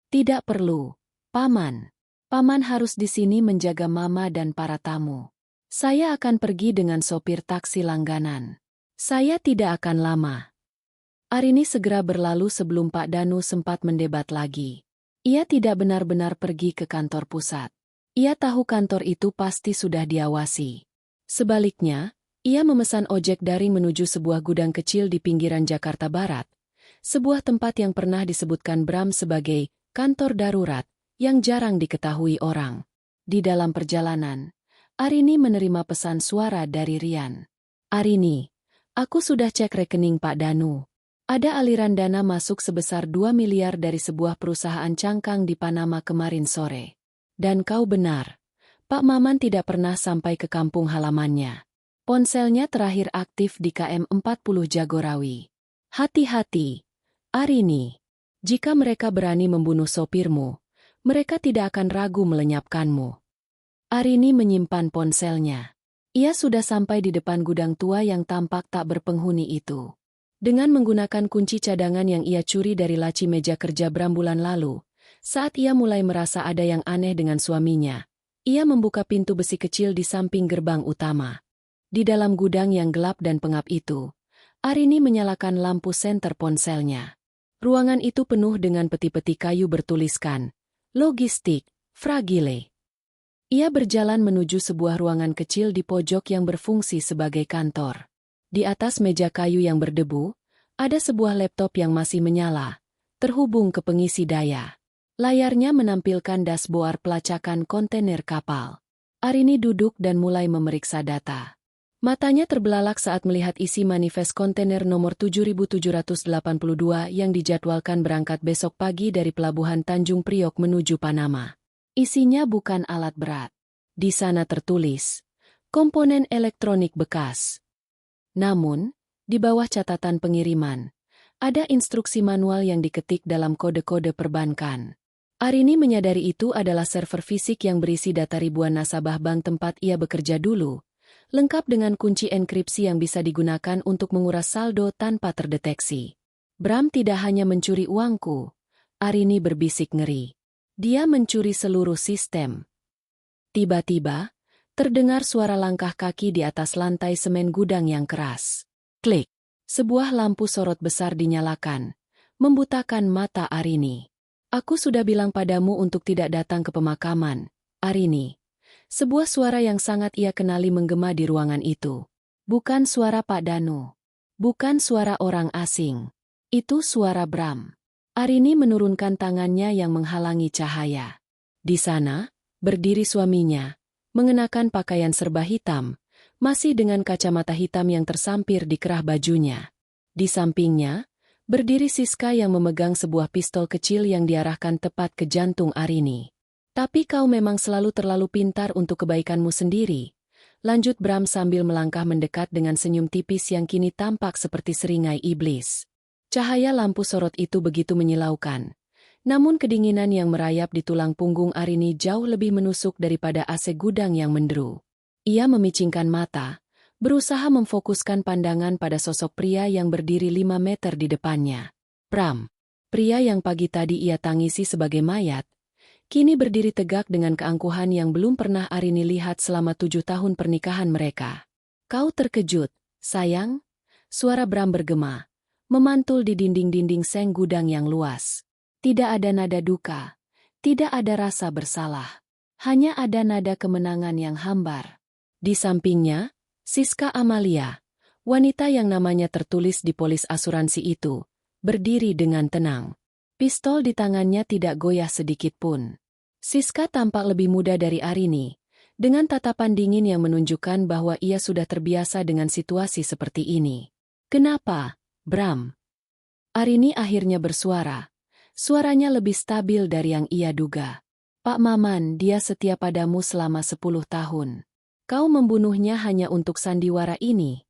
Tidak perlu, paman. Paman harus di sini menjaga mama dan para tamu. Saya akan pergi dengan sopir taksi langganan. Saya tidak akan lama. Arini segera berlalu sebelum Pak Danu sempat mendebat lagi. Ia tidak benar-benar pergi ke kantor pusat. Ia tahu kantor itu pasti sudah diawasi. Sebaliknya, ia memesan ojek daring menuju sebuah gudang kecil di pinggiran Jakarta Barat. Sebuah tempat yang pernah disebutkan Bram sebagai kantor darurat, yang jarang diketahui orang. Di dalam perjalanan, Arini menerima pesan suara dari Rian. Arini, aku sudah cek rekening Pak Danu. Ada aliran dana masuk sebesar 2 miliar dari sebuah perusahaan cangkang di Panama kemarin sore. Dan kau benar, Pak Maman tidak pernah sampai ke kampung halamannya. Ponselnya terakhir aktif di KM 40 Jagorawi. Hati-hati, Arini. Jika mereka berani membunuh sopirmu, mereka tidak akan ragu melenyapkanmu. Arini menyimpan ponselnya. Ia sudah sampai di depan gudang tua yang tampak tak berpenghuni itu. Dengan menggunakan kunci cadangan yang ia curi dari laci meja kerja Bram bulan lalu, saat ia mulai merasa ada yang aneh dengan suaminya, ia membuka pintu besi kecil di samping gerbang utama. Di dalam gudang yang gelap dan pengap itu, Arini menyalakan lampu senter ponselnya. Ruangan itu penuh dengan peti-peti kayu bertuliskan Logistik, Fragile. Ia berjalan menuju sebuah ruangan kecil di pojok yang berfungsi sebagai kantor. Di atas meja kayu yang berdebu, ada sebuah laptop yang masih menyala, terhubung ke pengisi daya. Layarnya menampilkan dashboard pelacakan kontainer kapal. Arini duduk dan mulai memeriksa data. Matanya terbelalak saat melihat isi manifest kontainer nomor 7782 yang dijadwalkan berangkat besok pagi dari pelabuhan Tanjung Priok menuju Panama. Isinya bukan alat berat. Di sana tertulis, komponen elektronik bekas. Namun, di bawah catatan pengiriman, ada instruksi manual yang diketik dalam kode-kode perbankan. Arini menyadari itu adalah server fisik yang berisi data ribuan nasabah bank tempat ia bekerja dulu, lengkap dengan kunci enkripsi yang bisa digunakan untuk menguras saldo tanpa terdeteksi. Bram tidak hanya mencuri uangku, Arini berbisik ngeri. Dia mencuri seluruh sistem. Tiba-tiba, Terdengar suara langkah kaki di atas lantai semen gudang yang keras. Klik. Sebuah lampu sorot besar dinyalakan, membutakan mata Arini. Aku sudah bilang padamu untuk tidak datang ke pemakaman, Arini. Sebuah suara yang sangat ia kenali menggema di ruangan itu. Bukan suara Pak Danu. Bukan suara orang asing. Itu suara Bram. Arini menurunkan tangannya yang menghalangi cahaya. Di sana, berdiri suaminya, mengenakan pakaian serba hitam, masih dengan kacamata hitam yang tersampir di kerah bajunya. Di sampingnya, berdiri Siska yang memegang sebuah pistol kecil yang diarahkan tepat ke jantung Arini. Tapi kau memang selalu terlalu pintar untuk kebaikanmu sendiri, lanjut Bram sambil melangkah mendekat dengan senyum tipis yang kini tampak seperti seringai iblis. Cahaya lampu sorot itu begitu menyilaukan. Namun kedinginan yang merayap di tulang punggung Arini jauh lebih menusuk daripada AC gudang yang menderu. Ia memicingkan mata, berusaha memfokuskan pandangan pada sosok pria yang berdiri 5 meter di depannya. Bram, pria yang pagi tadi ia tangisi sebagai mayat, kini berdiri tegak dengan keangkuhan yang belum pernah Arini lihat selama 7 tahun pernikahan mereka. Kau terkejut, sayang? Suara Bram bergema, memantul di dinding-dinding seng gudang yang luas. Tidak ada nada duka, tidak ada rasa bersalah. Hanya ada nada kemenangan yang hambar. Di sampingnya, Siska Amalia, wanita yang namanya tertulis di polis asuransi itu, berdiri dengan tenang. Pistol di tangannya tidak goyah sedikit pun. Siska tampak lebih muda dari Arini, dengan tatapan dingin yang menunjukkan bahwa ia sudah terbiasa dengan situasi seperti ini. Kenapa, Bram? Arini akhirnya bersuara. Suaranya lebih stabil dari yang ia duga. Pak Maman, dia setia padamu selama 10 tahun. Kau membunuhnya hanya untuk sandiwara ini.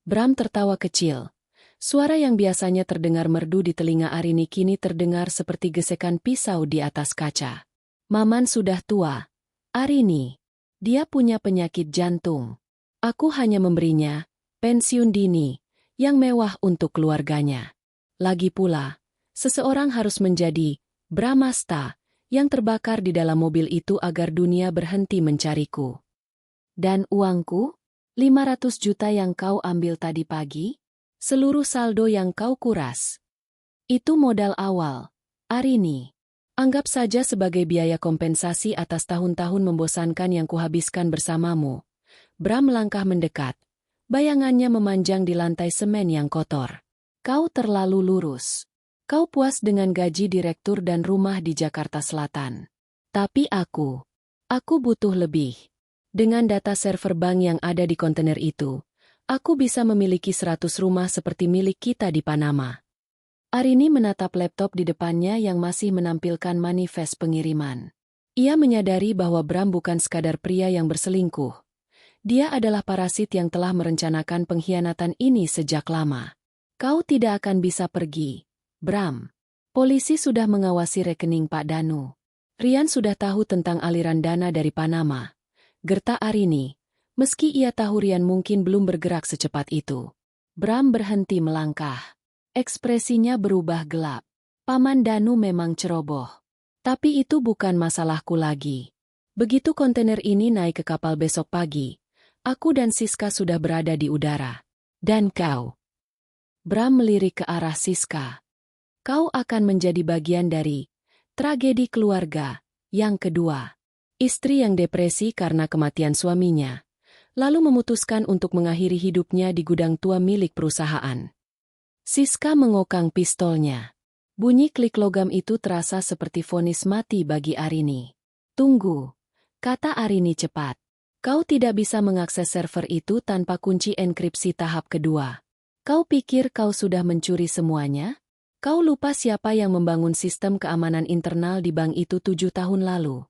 Bram tertawa kecil. Suara yang biasanya terdengar merdu di telinga Arini kini terdengar seperti gesekan pisau di atas kaca. Maman sudah tua. Arini. Dia punya penyakit jantung. Aku hanya memberinya pensiun dini yang mewah untuk keluarganya. Lagi pula, seseorang harus menjadi Bramasta yang terbakar di dalam mobil itu agar dunia berhenti mencariku. Dan uangku? 500 juta yang kau ambil tadi pagi? Seluruh saldo yang kau kuras. Itu modal awal, Arini. Anggap saja sebagai biaya kompensasi atas tahun-tahun membosankan yang kuhabiskan bersamamu. Bram melangkah mendekat. Bayangannya memanjang di lantai semen yang kotor. Kau terlalu lurus. Kau puas dengan gaji direktur dan rumah di Jakarta Selatan. Tapi aku butuh lebih. Dengan data server bank yang ada di kontainer itu, aku bisa memiliki 100 rumah seperti milik kita di Panama. Arini menatap laptop di depannya yang masih menampilkan manifest pengiriman. Ia menyadari bahwa Bram bukan sekadar pria yang berselingkuh. Dia adalah parasit yang telah merencanakan pengkhianatan ini sejak lama. Kau tidak akan bisa pergi, Bram. Polisi sudah mengawasi rekening Pak Danu. Rian sudah tahu tentang aliran dana dari Panama. Gerta Arini, meski ia tahu Rian mungkin belum bergerak secepat itu. Bram berhenti melangkah. Ekspresinya berubah gelap. Paman Danu memang ceroboh. Tapi itu bukan masalahku lagi. Begitu kontainer ini naik ke kapal besok pagi, aku dan Siska sudah berada di udara. Dan kau? Bram melirik ke arah Siska. Kau akan menjadi bagian dari tragedi keluarga yang kedua. Istri yang depresi karena kematian suaminya, lalu memutuskan untuk mengakhiri hidupnya di gudang tua milik perusahaan. Siska mengokang pistolnya. Bunyi klik logam itu terasa seperti vonis mati bagi Arini. Tunggu, kata Arini cepat. Kau tidak bisa mengakses server itu tanpa kunci enkripsi tahap kedua. Kau pikir kau sudah mencuri semuanya? Kau lupa siapa yang membangun sistem keamanan internal di bank itu 7 tahun lalu.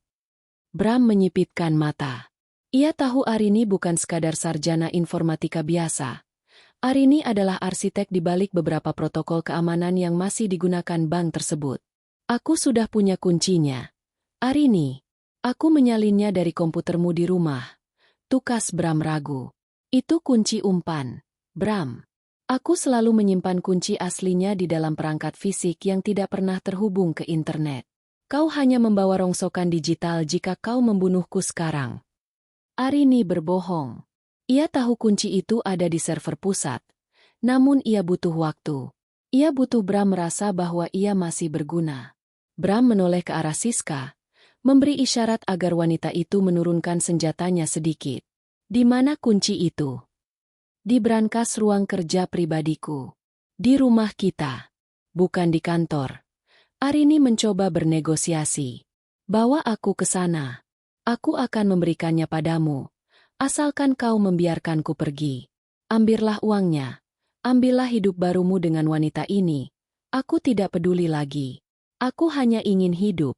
Bram menyipitkan mata. Ia tahu Arini bukan sekadar sarjana informatika biasa. Arini adalah arsitek di balik beberapa protokol keamanan yang masih digunakan bank tersebut. Aku sudah punya kuncinya. Arini, aku menyalinnya dari komputermu di rumah. Tukas Bram ragu. Itu kunci umpan, Bram. Aku selalu menyimpan kunci aslinya di dalam perangkat fisik yang tidak pernah terhubung ke internet. Kau hanya membawa rongsokan digital jika kau membunuhku sekarang. Arini berbohong. Ia tahu kunci itu ada di server pusat. Namun ia butuh waktu. Ia butuh Bram merasa bahwa ia masih berguna. Bram menoleh ke arah Siska, memberi isyarat agar wanita itu menurunkan senjatanya sedikit. Di mana kunci itu? Di brankas ruang kerja pribadiku. Di rumah kita. Bukan di kantor. Arini mencoba bernegosiasi. Bawa aku ke sana. Aku akan memberikannya padamu. Asalkan kau membiarkanku pergi. Ambillah uangnya. Ambillah hidup barumu dengan wanita ini. Aku tidak peduli lagi. Aku hanya ingin hidup.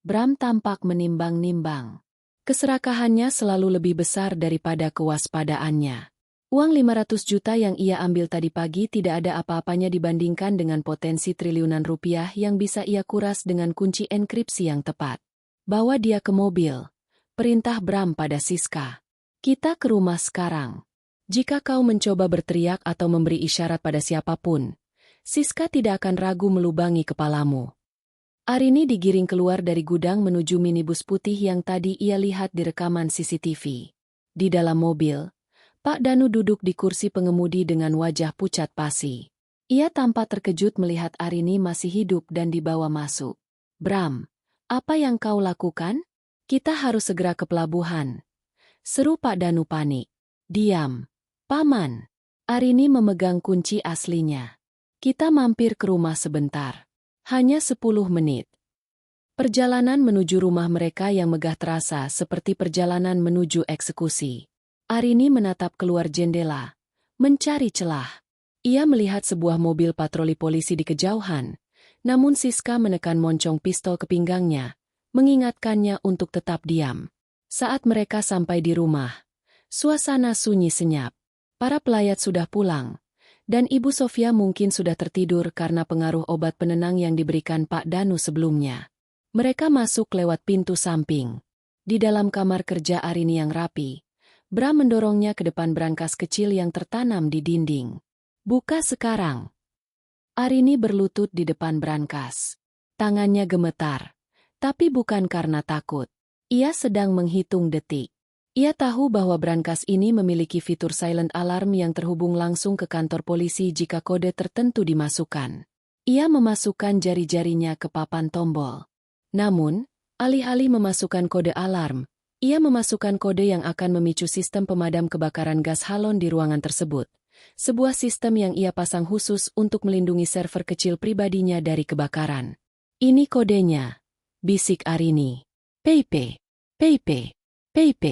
Bram tampak menimbang-nimbang. Keserakahannya selalu lebih besar daripada kewaspadaannya. Uang 500 juta yang ia ambil tadi pagi tidak ada apa-apanya dibandingkan dengan potensi triliunan rupiah yang bisa ia kuras dengan kunci enkripsi yang tepat. Bawa dia ke mobil. Perintah Bram pada Siska. Kita ke rumah sekarang. Jika kau mencoba berteriak atau memberi isyarat pada siapapun, Siska tidak akan ragu melubangi kepalamu. Arini digiring keluar dari gudang menuju minibus putih yang tadi ia lihat di rekaman CCTV. Di dalam mobil, Pak Danu duduk di kursi pengemudi dengan wajah pucat pasi. Ia tampak terkejut melihat Arini masih hidup dan dibawa masuk. Bram, apa yang kau lakukan? Kita harus segera ke pelabuhan. Seru Pak Danu panik. Diam. Paman. Arini memegang kunci aslinya. Kita mampir ke rumah sebentar. Hanya 10 menit. Perjalanan menuju rumah mereka yang megah terasa seperti perjalanan menuju eksekusi. Arini menatap keluar jendela, mencari celah. Ia melihat sebuah mobil patroli polisi di kejauhan, namun Siska menekan moncong pistol ke pinggangnya, mengingatkannya untuk tetap diam. Saat mereka sampai di rumah, suasana sunyi senyap. Para pelayat sudah pulang, dan Ibu Sofia mungkin sudah tertidur karena pengaruh obat penenang yang diberikan Pak Danu sebelumnya. Mereka masuk lewat pintu samping. Di dalam kamar kerja Arini yang rapi, Bram mendorongnya ke depan brankas kecil yang tertanam di dinding. Buka sekarang. Arini berlutut di depan brankas. Tangannya gemetar. Tapi bukan karena takut. Ia sedang menghitung detik. Ia tahu bahwa brankas ini memiliki fitur silent alarm yang terhubung langsung ke kantor polisi jika kode tertentu dimasukkan. Ia memasukkan jari-jarinya ke papan tombol. Namun, alih-alih memasukkan kode alarm, ia memasukkan kode yang akan memicu sistem pemadam kebakaran gas halon di ruangan tersebut. Sebuah sistem yang ia pasang khusus untuk melindungi server kecil pribadinya dari kebakaran. Ini kodenya, bisik Arini. PP, PP, PP,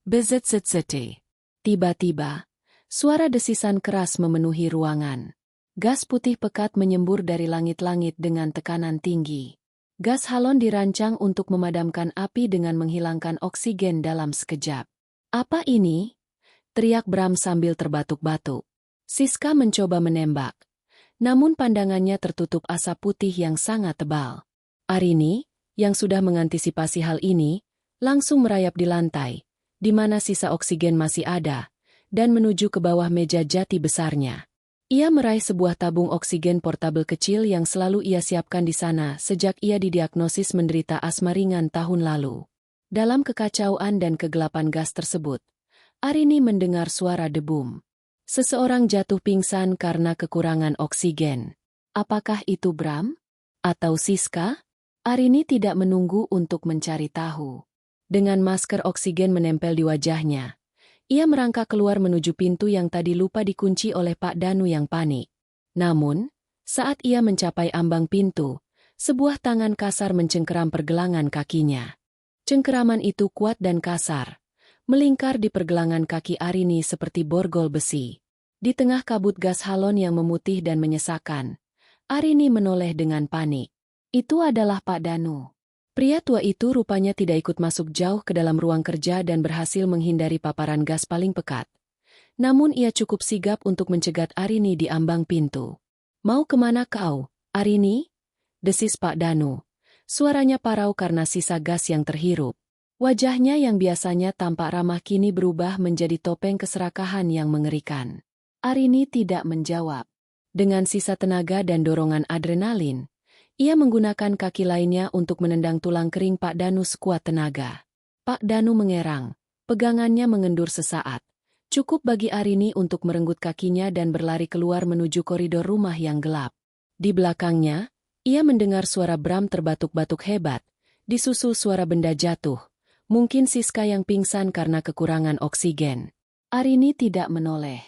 BZZZT. Tiba-tiba, suara desisan keras memenuhi ruangan. Gas putih pekat menyembur dari langit-langit dengan tekanan tinggi. Gas halon dirancang untuk memadamkan api dengan menghilangkan oksigen dalam sekejap. Apa ini? Teriak Bram sambil terbatuk-batuk. Siska mencoba menembak. Namun pandangannya tertutup asap putih yang sangat tebal. Arini, yang sudah mengantisipasi hal ini, langsung merayap di lantai, di mana sisa oksigen masih ada, dan menuju ke bawah meja jati besarnya. Ia meraih sebuah tabung oksigen portabel kecil yang selalu ia siapkan di sana sejak ia didiagnosis menderita asma ringan tahun lalu. Dalam kekacauan dan kegelapan gas tersebut, Arini mendengar suara debum. Seseorang jatuh pingsan karena kekurangan oksigen. Apakah itu Bram? Atau Siska? Arini tidak menunggu untuk mencari tahu. Dengan masker oksigen menempel di wajahnya, ia merangkak keluar menuju pintu yang tadi lupa dikunci oleh Pak Danu yang panik. Namun, saat ia mencapai ambang pintu, sebuah tangan kasar mencengkeram pergelangan kakinya. Cengkeraman itu kuat dan kasar, melingkar di pergelangan kaki Arini seperti borgol besi. Di tengah kabut gas halon yang memutih dan menyesakan, Arini menoleh dengan panik. Itu adalah Pak Danu. Pria tua itu rupanya tidak ikut masuk jauh ke dalam ruang kerja dan berhasil menghindari paparan gas paling pekat. Namun ia cukup sigap untuk mencegat Arini di ambang pintu. Mau kemana kau, Arini? Desis Pak Danu. Suaranya parau karena sisa gas yang terhirup. Wajahnya yang biasanya tampak ramah kini berubah menjadi topeng keserakahan yang mengerikan. Arini tidak menjawab. Dengan sisa tenaga dan dorongan adrenalin, ia menggunakan kaki lainnya untuk menendang tulang kering Pak Danu sekuat tenaga. Pak Danu mengerang, Pegangannya mengendur sesaat. Cukup bagi Arini untuk merenggut kakinya dan berlari keluar menuju koridor rumah yang gelap. Di belakangnya, ia mendengar suara Bram terbatuk-batuk hebat, disusul suara benda jatuh. Mungkin Siska yang pingsan karena kekurangan oksigen. Arini tidak menoleh.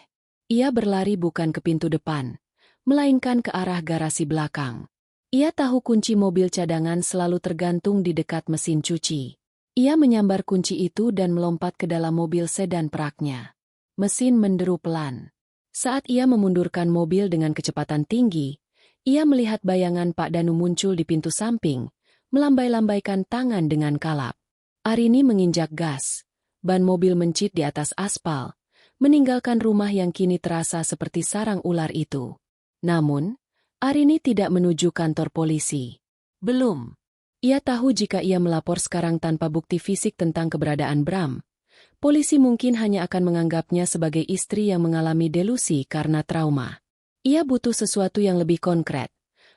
Ia berlari bukan ke pintu depan, melainkan ke arah garasi belakang. Ia tahu kunci mobil cadangan selalu tergantung di dekat mesin cuci. Ia menyambar kunci itu dan melompat ke dalam mobil sedan peraknya. Mesin menderu pelan. Saat ia memundurkan mobil dengan kecepatan tinggi, ia melihat bayangan Pak Danu muncul di pintu samping, melambai-lambaikan tangan dengan kalap. Arini menginjak gas. Ban mobil mencit di atas aspal, meninggalkan rumah yang kini terasa seperti sarang ular itu. Namun, Arini tidak menuju kantor polisi. Belum. Ia tahu jika ia melapor sekarang tanpa bukti fisik tentang keberadaan Bram, polisi mungkin hanya akan menganggapnya sebagai istri yang mengalami delusi karena trauma. Ia butuh sesuatu yang lebih konkret.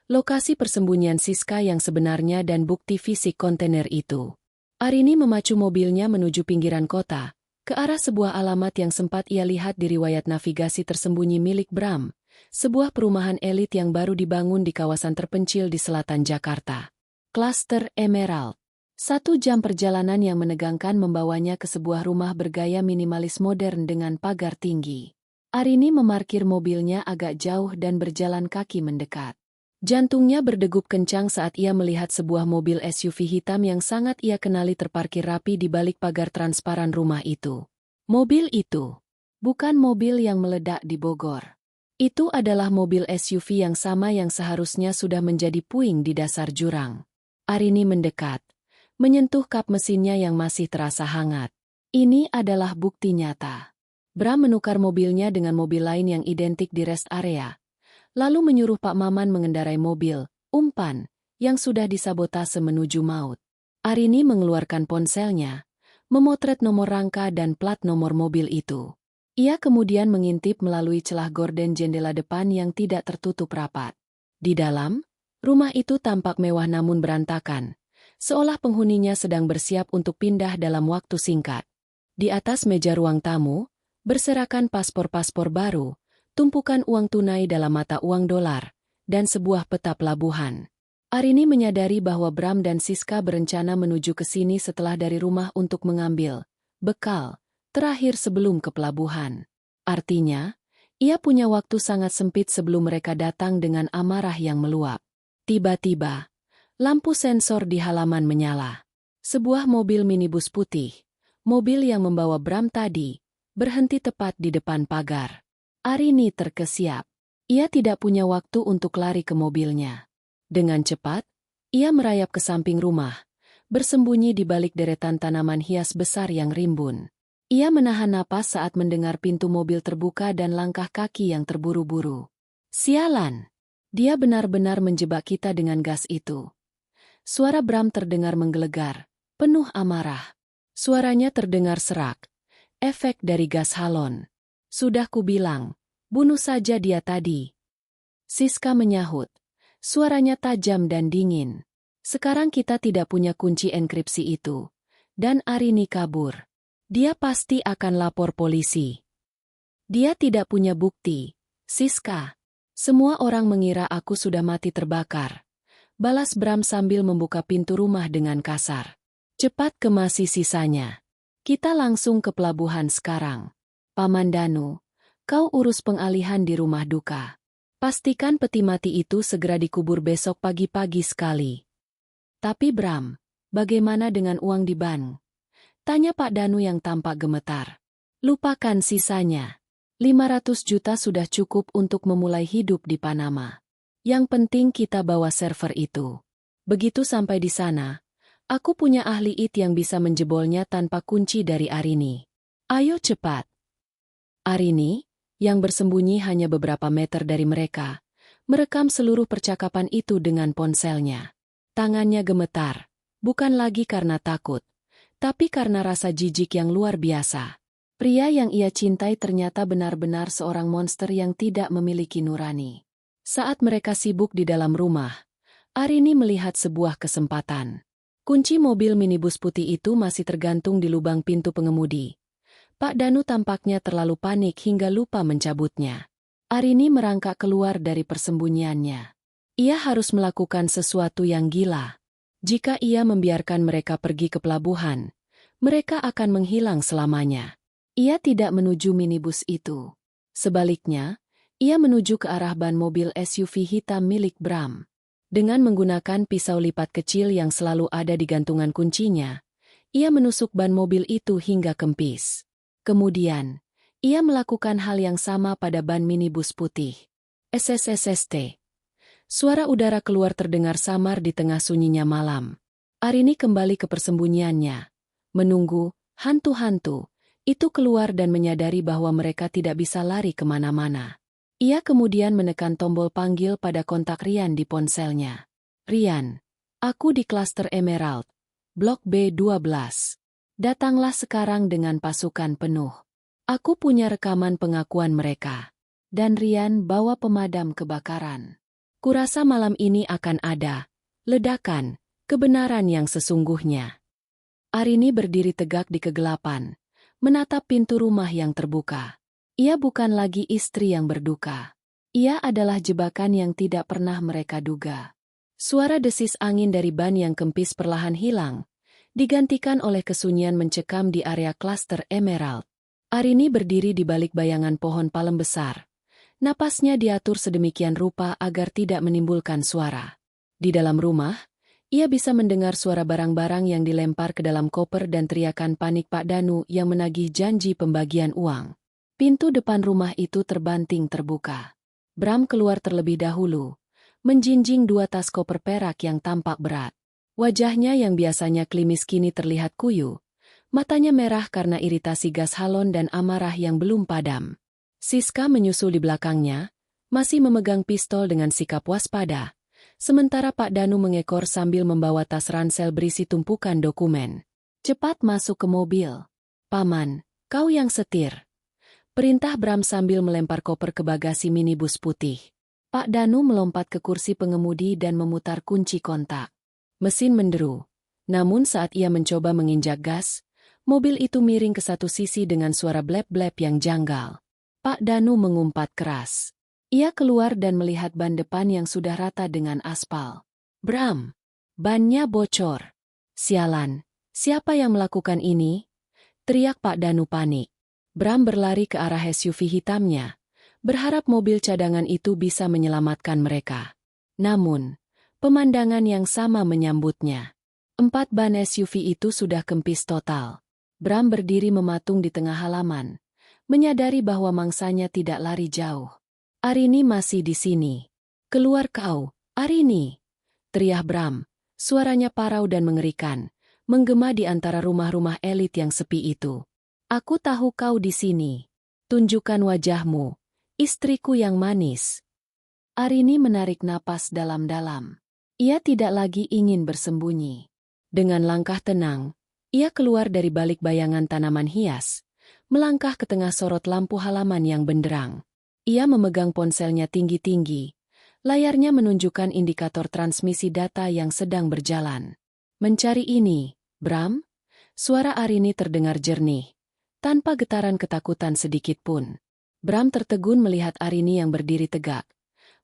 Lokasi persembunyian Siska yang sebenarnya dan bukti fisik kontainer itu. Arini memacu mobilnya menuju pinggiran kota, ke arah sebuah alamat yang sempat ia lihat di riwayat navigasi tersembunyi milik Bram, sebuah perumahan elit yang baru dibangun di kawasan terpencil di selatan Jakarta. Klaster Emerald. 1 jam perjalanan yang menegangkan membawanya ke sebuah rumah bergaya minimalis modern dengan pagar tinggi. Arini memarkir mobilnya agak jauh dan berjalan kaki mendekat. Jantungnya berdegup kencang saat ia melihat sebuah mobil SUV hitam yang sangat ia kenali terparkir rapi di balik pagar transparan rumah itu. Mobil itu bukan mobil yang meledak di Bogor. Itu adalah mobil SUV yang sama yang seharusnya sudah menjadi puing di dasar jurang. Arini mendekat, menyentuh kap mesinnya yang masih terasa hangat. Ini adalah bukti nyata. Bram menukar mobilnya dengan mobil lain yang identik di rest area, lalu menyuruh Pak Maman mengendarai mobil, umpan, yang sudah disabotase menuju maut. Arini mengeluarkan ponselnya, memotret nomor rangka dan plat nomor mobil itu. Ia kemudian mengintip melalui celah gorden jendela depan yang tidak tertutup rapat. Di dalam, rumah itu tampak mewah namun berantakan, seolah penghuninya sedang bersiap untuk pindah dalam waktu singkat. Di atas meja ruang tamu, berserakan paspor-paspor baru, tumpukan uang tunai dalam mata uang dolar, dan sebuah peta pelabuhan. Arini menyadari bahwa Bram dan Siska berencana menuju ke sini setelah dari rumah untuk mengambil bekal terakhir sebelum ke pelabuhan. Artinya, ia punya waktu sangat sempit sebelum mereka datang dengan amarah yang meluap. Tiba-tiba, lampu sensor di halaman menyala. Sebuah mobil minibus putih, mobil yang membawa Bram tadi, berhenti tepat di depan pagar. Arini terkesiap. Ia tidak punya waktu untuk lari ke mobilnya. Dengan cepat, ia merayap ke samping rumah, bersembunyi di balik deretan tanaman hias besar yang rimbun. Ia menahan napas saat mendengar pintu mobil terbuka dan langkah kaki yang terburu-buru. Sialan! Dia benar-benar menjebak kita dengan gas itu. Suara Bram terdengar menggelegar, penuh amarah. Suaranya terdengar serak, efek dari gas halon. Sudah kubilang, bunuh saja dia tadi. Siska menyahut. Suaranya tajam dan dingin. Sekarang kita tidak punya kunci enkripsi itu. Dan Arini kabur. Dia pasti akan lapor polisi. Dia tidak punya bukti. Siska. Semua orang mengira aku sudah mati terbakar. Balas Bram sambil membuka pintu rumah dengan kasar. Cepat kemasi sisanya. Kita langsung ke pelabuhan sekarang. Paman Danu, kau urus pengalihan di rumah duka. Pastikan peti mati itu segera dikubur besok pagi-pagi sekali. Tapi Bram, bagaimana dengan uang di bank? Tanya Pak Danu yang tampak gemetar. Lupakan sisanya. 500 juta sudah cukup untuk memulai hidup di Panama. Yang penting kita bawa server itu. Begitu sampai di sana, aku punya ahli IT yang bisa menjebolnya tanpa kunci dari Arini. Ayo cepat. Arini, yang bersembunyi hanya beberapa meter dari mereka, merekam seluruh percakapan itu dengan ponselnya. Tangannya gemetar, bukan lagi karena takut, tapi karena rasa jijik yang luar biasa. Pria yang ia cintai ternyata benar-benar seorang monster yang tidak memiliki nurani. Saat mereka sibuk di dalam rumah, Arini melihat sebuah kesempatan. Kunci mobil minibus putih itu masih tergantung di lubang pintu pengemudi. Pak Danu tampaknya terlalu panik hingga lupa mencabutnya. Arini merangkak keluar dari persembunyiannya. Ia harus melakukan sesuatu yang gila. Jika ia membiarkan mereka pergi ke pelabuhan, mereka akan menghilang selamanya. Ia tidak menuju minibus itu. Sebaliknya, ia menuju ke arah ban mobil SUV hitam milik Bram. Dengan menggunakan pisau lipat kecil yang selalu ada di gantungan kuncinya, ia menusuk ban mobil itu hingga kempis. Kemudian, ia melakukan hal yang sama pada ban minibus putih. SSSST. Suara udara keluar terdengar samar di tengah sunyinya malam. Arini kembali ke persembunyiannya. Menunggu, hantu-hantu itu keluar dan menyadari bahwa mereka tidak bisa lari kemana-mana. Ia kemudian menekan tombol panggil pada kontak Rian di ponselnya. Rian, aku di klaster Emerald, Blok B12. Datanglah sekarang dengan pasukan penuh. Aku punya rekaman pengakuan mereka. Dan Rian bawa pemadam kebakaran. Kurasa malam ini akan ada ledakan, kebenaran yang sesungguhnya. Arini berdiri tegak di kegelapan, menatap pintu rumah yang terbuka. Ia bukan lagi istri yang berduka. Ia adalah jebakan yang tidak pernah mereka duga. Suara desis angin dari ban yang kempis perlahan hilang, digantikan oleh kesunyian mencekam di area klaster Emerald. Arini berdiri di balik bayangan pohon palem besar. Napasnya diatur sedemikian rupa agar tidak menimbulkan suara. Di dalam rumah, ia bisa mendengar suara barang-barang yang dilempar ke dalam koper dan teriakan panik Pak Danu yang menagih janji pembagian uang. Pintu depan rumah itu terbanting terbuka. Bram keluar terlebih dahulu, menjinjing 2 tas koper perak yang tampak berat. Wajahnya yang biasanya klimis kini terlihat kuyu. Matanya merah karena iritasi gas halon dan amarah yang belum padam. Siska menyusul di belakangnya, masih memegang pistol dengan sikap waspada. Sementara Pak Danu mengekor sambil membawa tas ransel berisi tumpukan dokumen. Cepat masuk ke mobil. Paman, kau yang setir. Perintah Bram sambil melempar koper ke bagasi minibus putih. Pak Danu melompat ke kursi pengemudi dan memutar kunci kontak. Mesin menderu. Namun saat ia mencoba menginjak gas, mobil itu miring ke satu sisi dengan suara blep-blep yang janggal. Pak Danu mengumpat keras. Ia keluar dan melihat ban depan yang sudah rata dengan aspal. Bram, bannya bocor. Sialan, siapa yang melakukan ini? Teriak Pak Danu panik. Bram berlari ke arah SUV hitamnya, berharap mobil cadangan itu bisa menyelamatkan mereka. Namun, pemandangan yang sama menyambutnya. 4 ban SUV itu sudah kempis total. Bram berdiri mematung di tengah halaman, menyadari bahwa mangsanya tidak lari jauh. Arini masih di sini. Keluar kau, Arini! Teriak Bram, suaranya parau dan mengerikan, menggema di antara rumah-rumah elit yang sepi itu. Aku tahu kau di sini. Tunjukkan wajahmu, istriku yang manis. Arini menarik napas dalam-dalam. Ia tidak lagi ingin bersembunyi. Dengan langkah tenang, ia keluar dari balik bayangan tanaman hias, melangkah ke tengah sorot lampu halaman yang benderang. Ia memegang ponselnya tinggi-tinggi. Layarnya menunjukkan indikator transmisi data yang sedang berjalan. Mencari ini, Bram? Suara Arini terdengar jernih, tanpa getaran ketakutan sedikit pun. Bram tertegun melihat Arini yang berdiri tegak.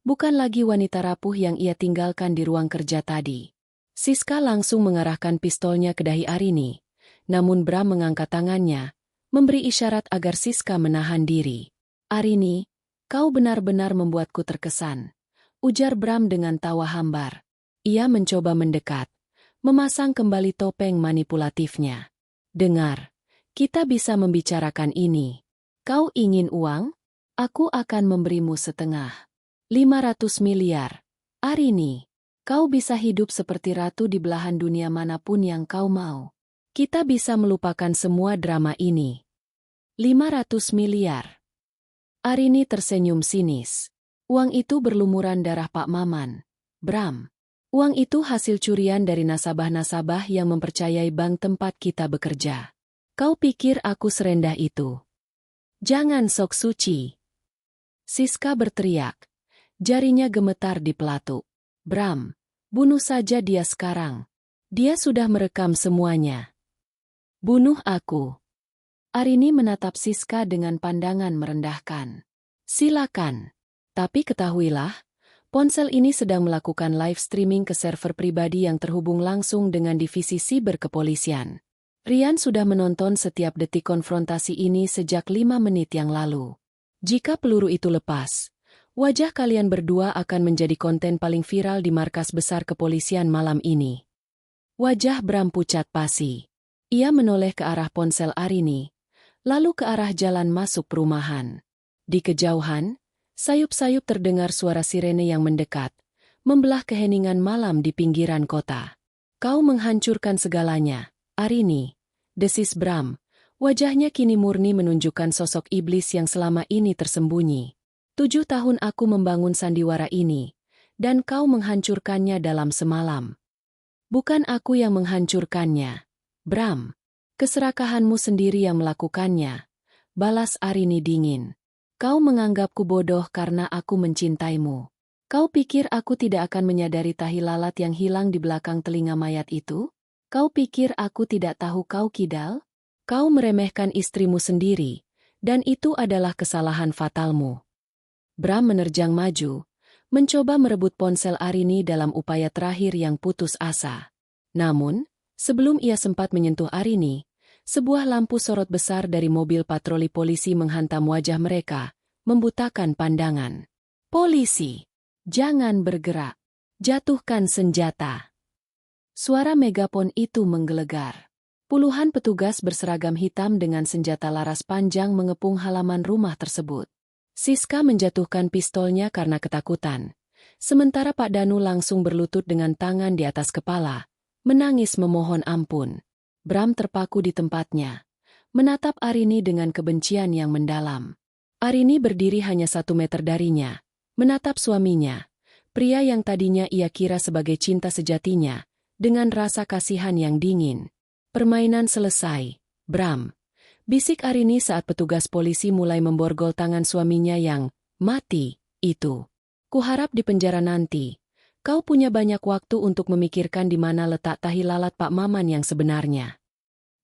Bukan lagi wanita rapuh yang ia tinggalkan di ruang kerja tadi. Siska langsung mengarahkan pistolnya ke dahi Arini. Namun Bram mengangkat tangannya, memberi isyarat agar Siska menahan diri. Arini, kau benar-benar membuatku terkesan, ujar Bram dengan tawa hambar. Ia mencoba mendekat, memasang kembali topeng manipulatifnya. Dengar, kita bisa membicarakan ini. Kau ingin uang? Aku akan memberimu setengah. 500 miliar. Arini, kau bisa hidup seperti ratu di belahan dunia manapun yang kau mau. Kita bisa melupakan semua drama ini. 500 miliar. Arini tersenyum sinis. Uang itu berlumuran darah Pak Maman. Bram. Uang itu hasil curian dari nasabah-nasabah yang mempercayai bank tempat kita bekerja. Kau pikir aku serendah itu? Jangan sok suci. Siska berteriak. Jarinya gemetar di pelatuk. Bram, bunuh saja dia sekarang. Dia sudah merekam semuanya. Bunuh aku. Arini menatap Siska dengan pandangan merendahkan. Silakan. Tapi ketahuilah, ponsel ini sedang melakukan live streaming ke server pribadi yang terhubung langsung dengan divisi siber kepolisian. Rian sudah menonton setiap detik konfrontasi ini sejak 5 menit yang lalu. Jika peluru itu lepas, wajah kalian berdua akan menjadi konten paling viral di markas besar kepolisian malam ini. Wajah Bram pucat pasi. Ia menoleh ke arah ponsel Arini, lalu ke arah jalan masuk perumahan. Di kejauhan, sayup-sayup terdengar suara sirene yang mendekat, membelah keheningan malam di pinggiran kota. Kau menghancurkan segalanya, Arini, desis Bram. Wajahnya kini murni menunjukkan sosok iblis yang selama ini tersembunyi. 7 tahun aku membangun sandiwara ini, dan kau menghancurkannya dalam semalam. Bukan aku yang menghancurkannya, Bram. Keserakahanmu sendiri yang melakukannya, balas Arini dingin. Kau menganggapku bodoh karena aku mencintaimu. Kau pikir aku tidak akan menyadari tahi lalat yang hilang di belakang telinga mayat itu? Kau pikir aku tidak tahu kau kidal? Kau meremehkan istrimu sendiri, dan itu adalah kesalahan fatalmu. Bram menerjang maju, mencoba merebut ponsel Arini dalam upaya terakhir yang putus asa. Namun, sebelum ia sempat menyentuh Arini, sebuah lampu sorot besar dari mobil patroli polisi menghantam wajah mereka, membutakan pandangan. Polisi! Jangan bergerak! Jatuhkan senjata! Suara megapon itu menggelegar. Puluhan petugas berseragam hitam dengan senjata laras panjang mengepung halaman rumah tersebut. Siska menjatuhkan pistolnya karena ketakutan. Sementara Pak Danu langsung berlutut dengan tangan di atas kepala, menangis memohon ampun. Bram terpaku di tempatnya, menatap Arini dengan kebencian yang mendalam. Arini berdiri hanya 1 meter darinya, menatap suaminya, pria yang tadinya ia kira sebagai cinta sejatinya, dengan rasa kasihan yang dingin. Permainan selesai, Bram. Bisik Arini saat petugas polisi mulai memborgol tangan suaminya yang mati itu. Kuharap di penjara nanti, kau punya banyak waktu untuk memikirkan di mana letak tahi lalat Pak Maman yang sebenarnya.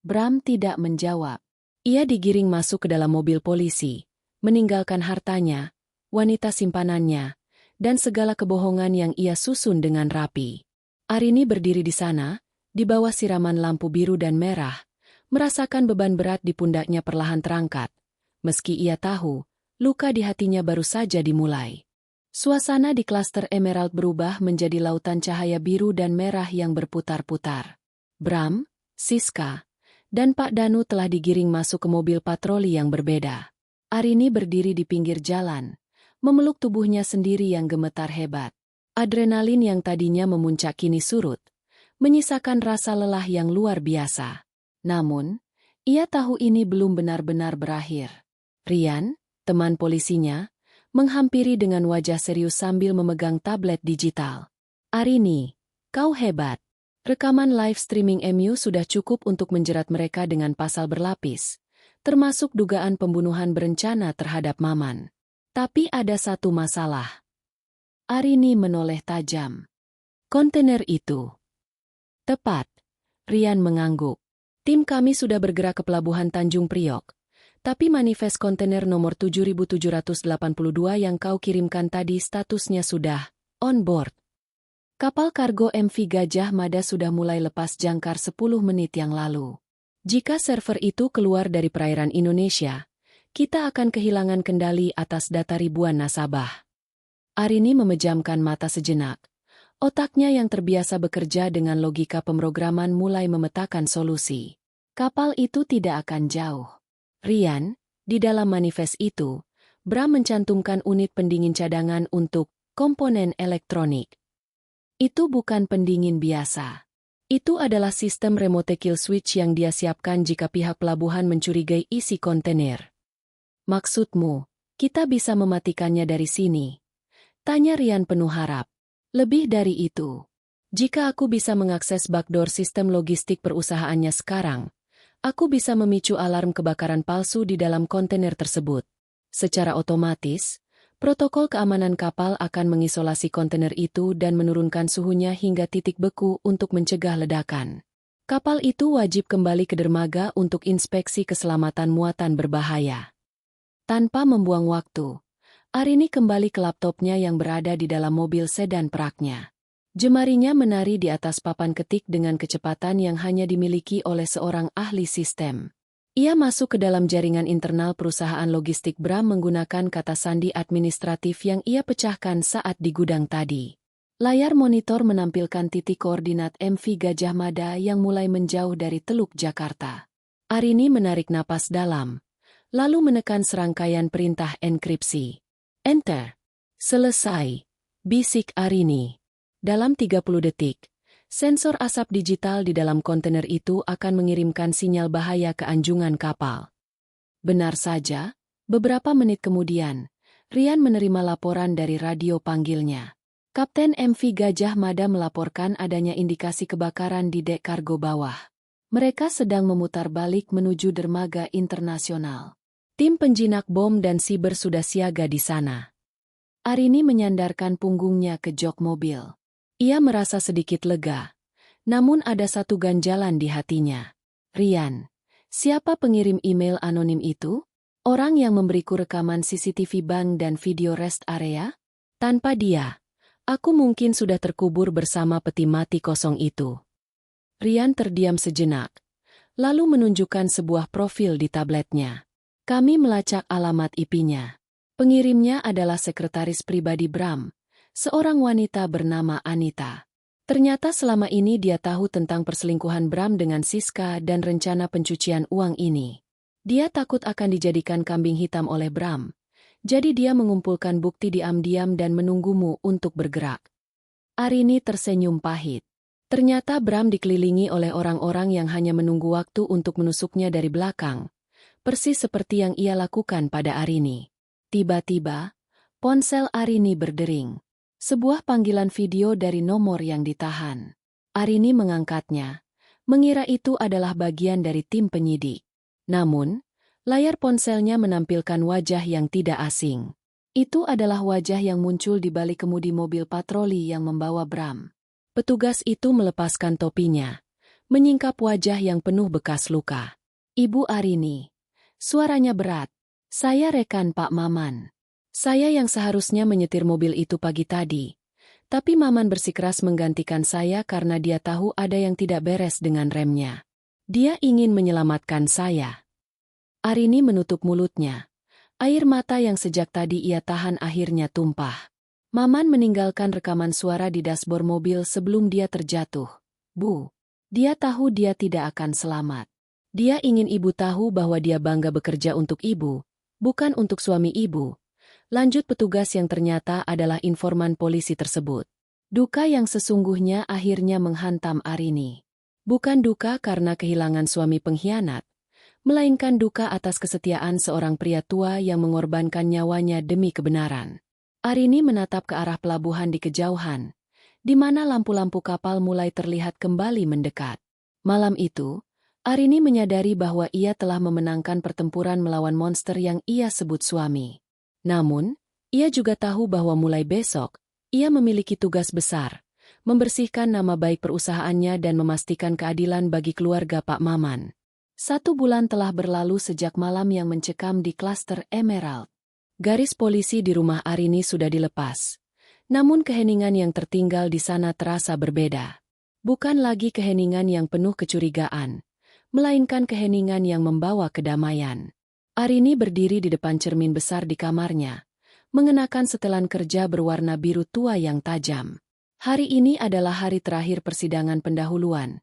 Bram tidak menjawab. Ia digiring masuk ke dalam mobil polisi, meninggalkan hartanya, wanita simpanannya, dan segala kebohongan yang ia susun dengan rapi. Arini berdiri di sana, di bawah siraman lampu biru dan merah, merasakan beban berat di pundaknya perlahan terangkat. Meski ia tahu, luka di hatinya baru saja dimulai. Suasana di klaster Emerald berubah menjadi lautan cahaya biru dan merah yang berputar-putar. Bram, Siska, dan Pak Danu telah digiring masuk ke mobil patroli yang berbeda. Arini berdiri di pinggir jalan, memeluk tubuhnya sendiri yang gemetar hebat. Adrenalin yang tadinya memuncak kini surut, menyisakan rasa lelah yang luar biasa. Namun, ia tahu ini belum benar-benar berakhir. Rian, teman polisinya, menghampiri dengan wajah serius sambil memegang tablet digital. Arini, kau hebat. Rekaman live streaming MU sudah cukup untuk menjerat mereka dengan pasal berlapis, termasuk dugaan pembunuhan berencana terhadap Maman. Tapi ada satu masalah. Arini menoleh tajam. Kontainer itu. Tepat. Rian mengangguk. Tim kami sudah bergerak ke pelabuhan Tanjung Priok. Tapi manifest kontainer nomor 7782 yang kau kirimkan tadi statusnya sudah on board. Kapal kargo MV Gajah Mada sudah mulai lepas jangkar 10 menit yang lalu. Jika server itu keluar dari perairan Indonesia, kita akan kehilangan kendali atas data ribuan nasabah. Arini memejamkan mata sejenak. Otaknya yang terbiasa bekerja dengan logika pemrograman mulai memetakan solusi. Kapal itu tidak akan jauh. Rian, di dalam manifest itu, Bram mencantumkan unit pendingin cadangan untuk komponen elektronik. Itu bukan pendingin biasa. Itu adalah sistem remote kill switch yang dia siapkan jika pihak pelabuhan mencurigai isi kontainer. Maksudmu, kita bisa mematikannya dari sini? Tanya Rian penuh harap. Lebih dari itu. Jika aku bisa mengakses backdoor sistem logistik perusahaannya sekarang, aku bisa memicu alarm kebakaran palsu di dalam kontainer tersebut. Secara otomatis, Protokol keamanan kapal akan mengisolasi kontainer itu dan menurunkan suhunya hingga titik beku untuk mencegah ledakan. Kapal itu wajib kembali ke dermaga untuk inspeksi keselamatan muatan berbahaya. Tanpa membuang waktu, Arini kembali ke laptopnya yang berada di dalam mobil sedan peraknya. Jemarinya menari di atas papan ketik dengan kecepatan yang hanya dimiliki oleh seorang ahli sistem. Ia masuk ke dalam jaringan internal perusahaan logistik Bram menggunakan kata sandi administratif yang ia pecahkan saat di gudang tadi. Layar monitor menampilkan titik koordinat MV Gajah Mada yang mulai menjauh dari Teluk Jakarta. Arini menarik napas dalam, lalu menekan serangkaian perintah enkripsi. Enter. Selesai, bisik Arini. Dalam 30 detik, sensor asap digital di dalam kontainer itu akan mengirimkan sinyal bahaya ke anjungan kapal. Benar saja, beberapa menit kemudian, Rian menerima laporan dari radio panggilnya. Kapten MV Gajah Mada melaporkan adanya indikasi kebakaran di dek kargo bawah. Mereka sedang memutar balik menuju dermaga internasional. Tim penjinak bom dan siber sudah siaga di sana. Arini menyandarkan punggungnya ke jok mobil. Ia merasa sedikit lega. Namun ada satu ganjalan di hatinya. Rian, siapa pengirim email anonim itu? Orang yang memberiku rekaman CCTV bank dan video rest area? Tanpa dia, aku mungkin sudah terkubur bersama peti mati kosong itu. Rian terdiam sejenak, lalu menunjukkan sebuah profil di tabletnya. Kami melacak alamat IP-nya. Pengirimnya adalah sekretaris pribadi Bram, seorang wanita bernama Anita. Ternyata selama ini dia tahu tentang perselingkuhan Bram dengan Siska dan rencana pencucian uang ini. Dia takut akan dijadikan kambing hitam oleh Bram. Jadi dia mengumpulkan bukti diam-diam dan menunggumu untuk bergerak. Arini tersenyum pahit. Ternyata Bram dikelilingi oleh orang-orang yang hanya menunggu waktu untuk menusuknya dari belakang. Persis seperti yang ia lakukan pada Arini. Tiba-tiba, ponsel Arini berdering. Sebuah panggilan video dari nomor yang ditahan. Arini mengangkatnya, mengira itu adalah bagian dari tim penyidik. Namun, layar ponselnya menampilkan wajah yang tidak asing. Itu adalah wajah yang muncul di balik kemudi mobil patroli yang membawa Bram. Petugas itu melepaskan topinya, menyingkap wajah yang penuh bekas luka. Ibu Arini. Suaranya berat. Saya rekan Pak Maman. Saya yang seharusnya menyetir mobil itu pagi tadi. Tapi Maman bersikeras menggantikan saya karena dia tahu ada yang tidak beres dengan remnya. Dia ingin menyelamatkan saya. Arini menutup mulutnya. Air mata yang sejak tadi ia tahan akhirnya tumpah. Maman meninggalkan rekaman suara di dashboard mobil sebelum dia terjatuh. Bu. Dia tahu dia tidak akan selamat. Dia ingin ibu tahu bahwa dia bangga bekerja untuk ibu, bukan untuk suami ibu. Lanjut petugas yang ternyata adalah informan polisi tersebut. Duka yang sesungguhnya akhirnya menghantam Arini. Bukan duka karena kehilangan suami pengkhianat, melainkan duka atas kesetiaan seorang pria tua yang mengorbankan nyawanya demi kebenaran. Arini menatap ke arah pelabuhan di kejauhan, di mana lampu-lampu kapal mulai terlihat kembali mendekat. Malam itu, Arini menyadari bahwa ia telah memenangkan pertempuran melawan monster yang ia sebut suami. Namun, ia juga tahu bahwa mulai besok, ia memiliki tugas besar, membersihkan nama baik perusahaannya dan memastikan keadilan bagi keluarga Pak Maman. 1 bulan telah berlalu sejak malam yang mencekam di klaster Emerald. Garis polisi di rumah Arini sudah dilepas. Namun keheningan yang tertinggal di sana terasa berbeda. Bukan lagi keheningan yang penuh kecurigaan, melainkan keheningan yang membawa kedamaian. Arini berdiri di depan cermin besar di kamarnya, mengenakan setelan kerja berwarna biru tua yang tajam. Hari ini adalah hari terakhir persidangan pendahuluan,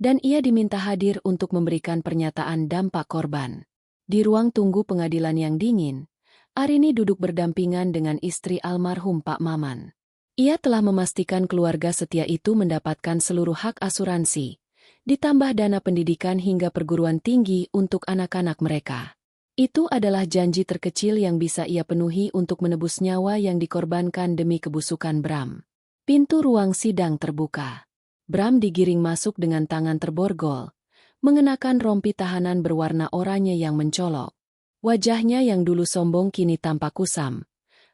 dan ia diminta hadir untuk memberikan pernyataan dampak korban. Di ruang tunggu pengadilan yang dingin, Arini duduk berdampingan dengan istri almarhum Pak Maman. Ia telah memastikan keluarga setia itu mendapatkan seluruh hak asuransi, ditambah dana pendidikan hingga perguruan tinggi untuk anak-anak mereka. Itu adalah janji terkecil yang bisa ia penuhi untuk menebus nyawa yang dikorbankan demi kebusukan Bram. Pintu ruang sidang terbuka. Bram digiring masuk dengan tangan terborgol, mengenakan rompi tahanan berwarna oranye yang mencolok. Wajahnya yang dulu sombong kini tampak kusam.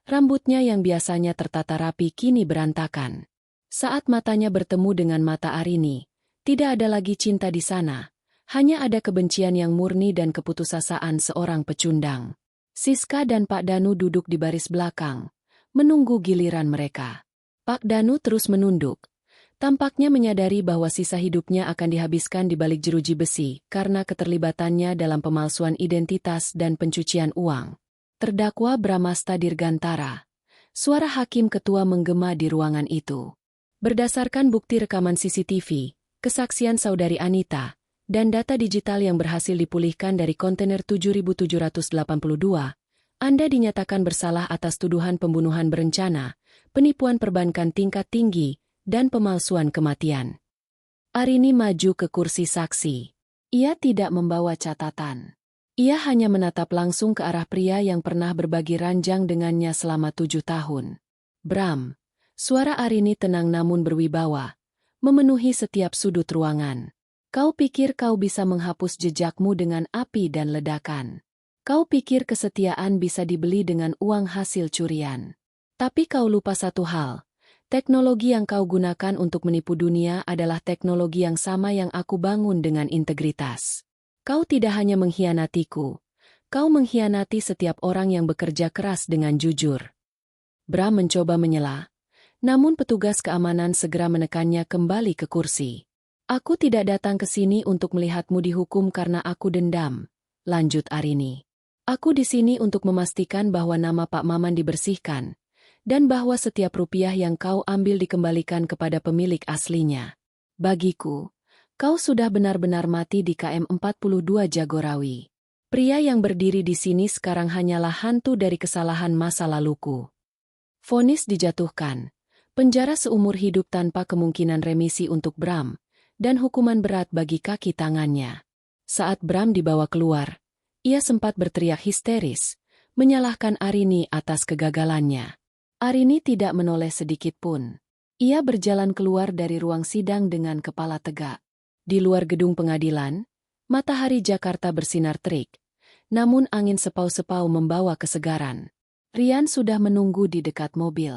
Rambutnya yang biasanya tertata rapi kini berantakan. Saat matanya bertemu dengan mata Arini, tidak ada lagi cinta di sana. Hanya ada kebencian yang murni dan keputusasaan seorang pecundang. Siska dan Pak Danu duduk di baris belakang, menunggu giliran mereka. Pak Danu terus menunduk. Tampaknya menyadari bahwa sisa hidupnya akan dihabiskan di balik jeruji besi karena keterlibatannya dalam pemalsuan identitas dan pencucian uang. Terdakwa Bramasta Dirgantara. Suara hakim ketua menggema di ruangan itu. Berdasarkan bukti rekaman CCTV, kesaksian saudari Anita, dan data digital yang berhasil dipulihkan dari kontainer 7782, Anda dinyatakan bersalah atas tuduhan pembunuhan berencana, penipuan perbankan tingkat tinggi, dan pemalsuan kematian. Arini maju ke kursi saksi. Ia tidak membawa catatan. Ia hanya menatap langsung ke arah pria yang pernah berbagi ranjang dengannya selama 7 tahun. Bram. Suara Arini tenang namun berwibawa, memenuhi setiap sudut ruangan. Kau pikir kau bisa menghapus jejakmu dengan api dan ledakan. Kau pikir kesetiaan bisa dibeli dengan uang hasil curian. Tapi kau lupa satu hal. Teknologi yang kau gunakan untuk menipu dunia adalah teknologi yang sama yang aku bangun dengan integritas. Kau tidak hanya mengkhianatiku, kau mengkhianati setiap orang yang bekerja keras dengan jujur. Bram mencoba menyela, namun petugas keamanan segera menekannya kembali ke kursi. Aku tidak datang ke sini untuk melihatmu dihukum karena aku dendam, lanjut Arini. Aku di sini untuk memastikan bahwa nama Pak Maman dibersihkan, dan bahwa setiap rupiah yang kau ambil dikembalikan kepada pemilik aslinya. Bagiku, kau sudah benar-benar mati di KM 42 Jagorawi. Pria yang berdiri di sini sekarang hanyalah hantu dari kesalahan masa laluku. Vonis dijatuhkan, penjara seumur hidup tanpa kemungkinan remisi untuk Bram, dan hukuman berat bagi kaki tangannya. Saat Bram dibawa keluar, ia sempat berteriak histeris, menyalahkan Arini atas kegagalannya. Arini tidak menoleh sedikit pun. Ia berjalan keluar dari ruang sidang dengan kepala tegak. Di luar gedung pengadilan, matahari Jakarta bersinar terik, namun angin sepau-sepau membawa kesegaran. Rian sudah menunggu di dekat mobil.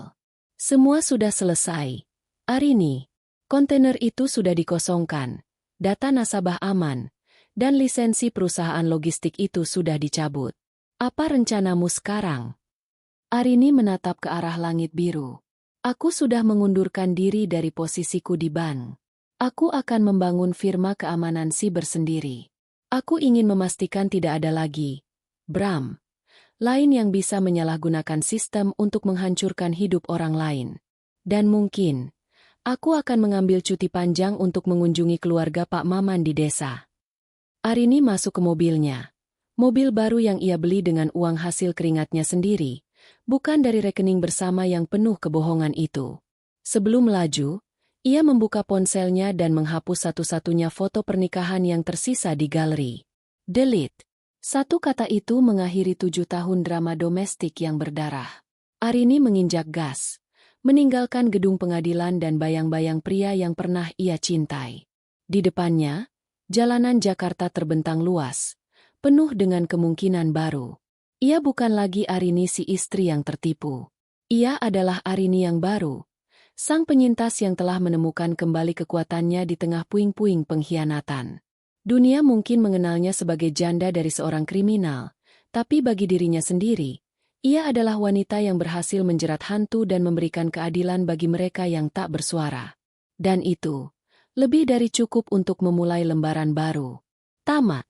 Semua sudah selesai. Arini, kontainer itu sudah dikosongkan, data nasabah aman, dan lisensi perusahaan logistik itu sudah dicabut. Apa rencanamu sekarang? Arini menatap ke arah langit biru. Aku sudah mengundurkan diri dari posisiku di bank. Aku akan membangun firma keamanan siber sendiri. Aku ingin memastikan tidak ada lagi, Bram, lain yang bisa menyalahgunakan sistem untuk menghancurkan hidup orang lain. Dan mungkin, aku akan mengambil cuti panjang untuk mengunjungi keluarga Pak Maman di desa. Arini masuk ke mobilnya. Mobil baru yang ia beli dengan uang hasil keringatnya sendiri, bukan dari rekening bersama yang penuh kebohongan itu. Sebelum melaju, ia membuka ponselnya dan menghapus satu-satunya foto pernikahan yang tersisa di galeri. Delete. Satu kata itu mengakhiri 7 tahun drama domestik yang berdarah. Arini menginjak gas, meninggalkan gedung pengadilan dan bayang-bayang pria yang pernah ia cintai. Di depannya, jalanan Jakarta terbentang luas, penuh dengan kemungkinan baru. Ia bukan lagi Arini si istri yang tertipu. Ia adalah Arini yang baru. Sang penyintas yang telah menemukan kembali kekuatannya di tengah puing-puing pengkhianatan. Dunia mungkin mengenalnya sebagai janda dari seorang kriminal, tapi bagi dirinya sendiri, ia adalah wanita yang berhasil menjerat hantu dan memberikan keadilan bagi mereka yang tak bersuara. Dan itu, lebih dari cukup untuk memulai lembaran baru. Tamat.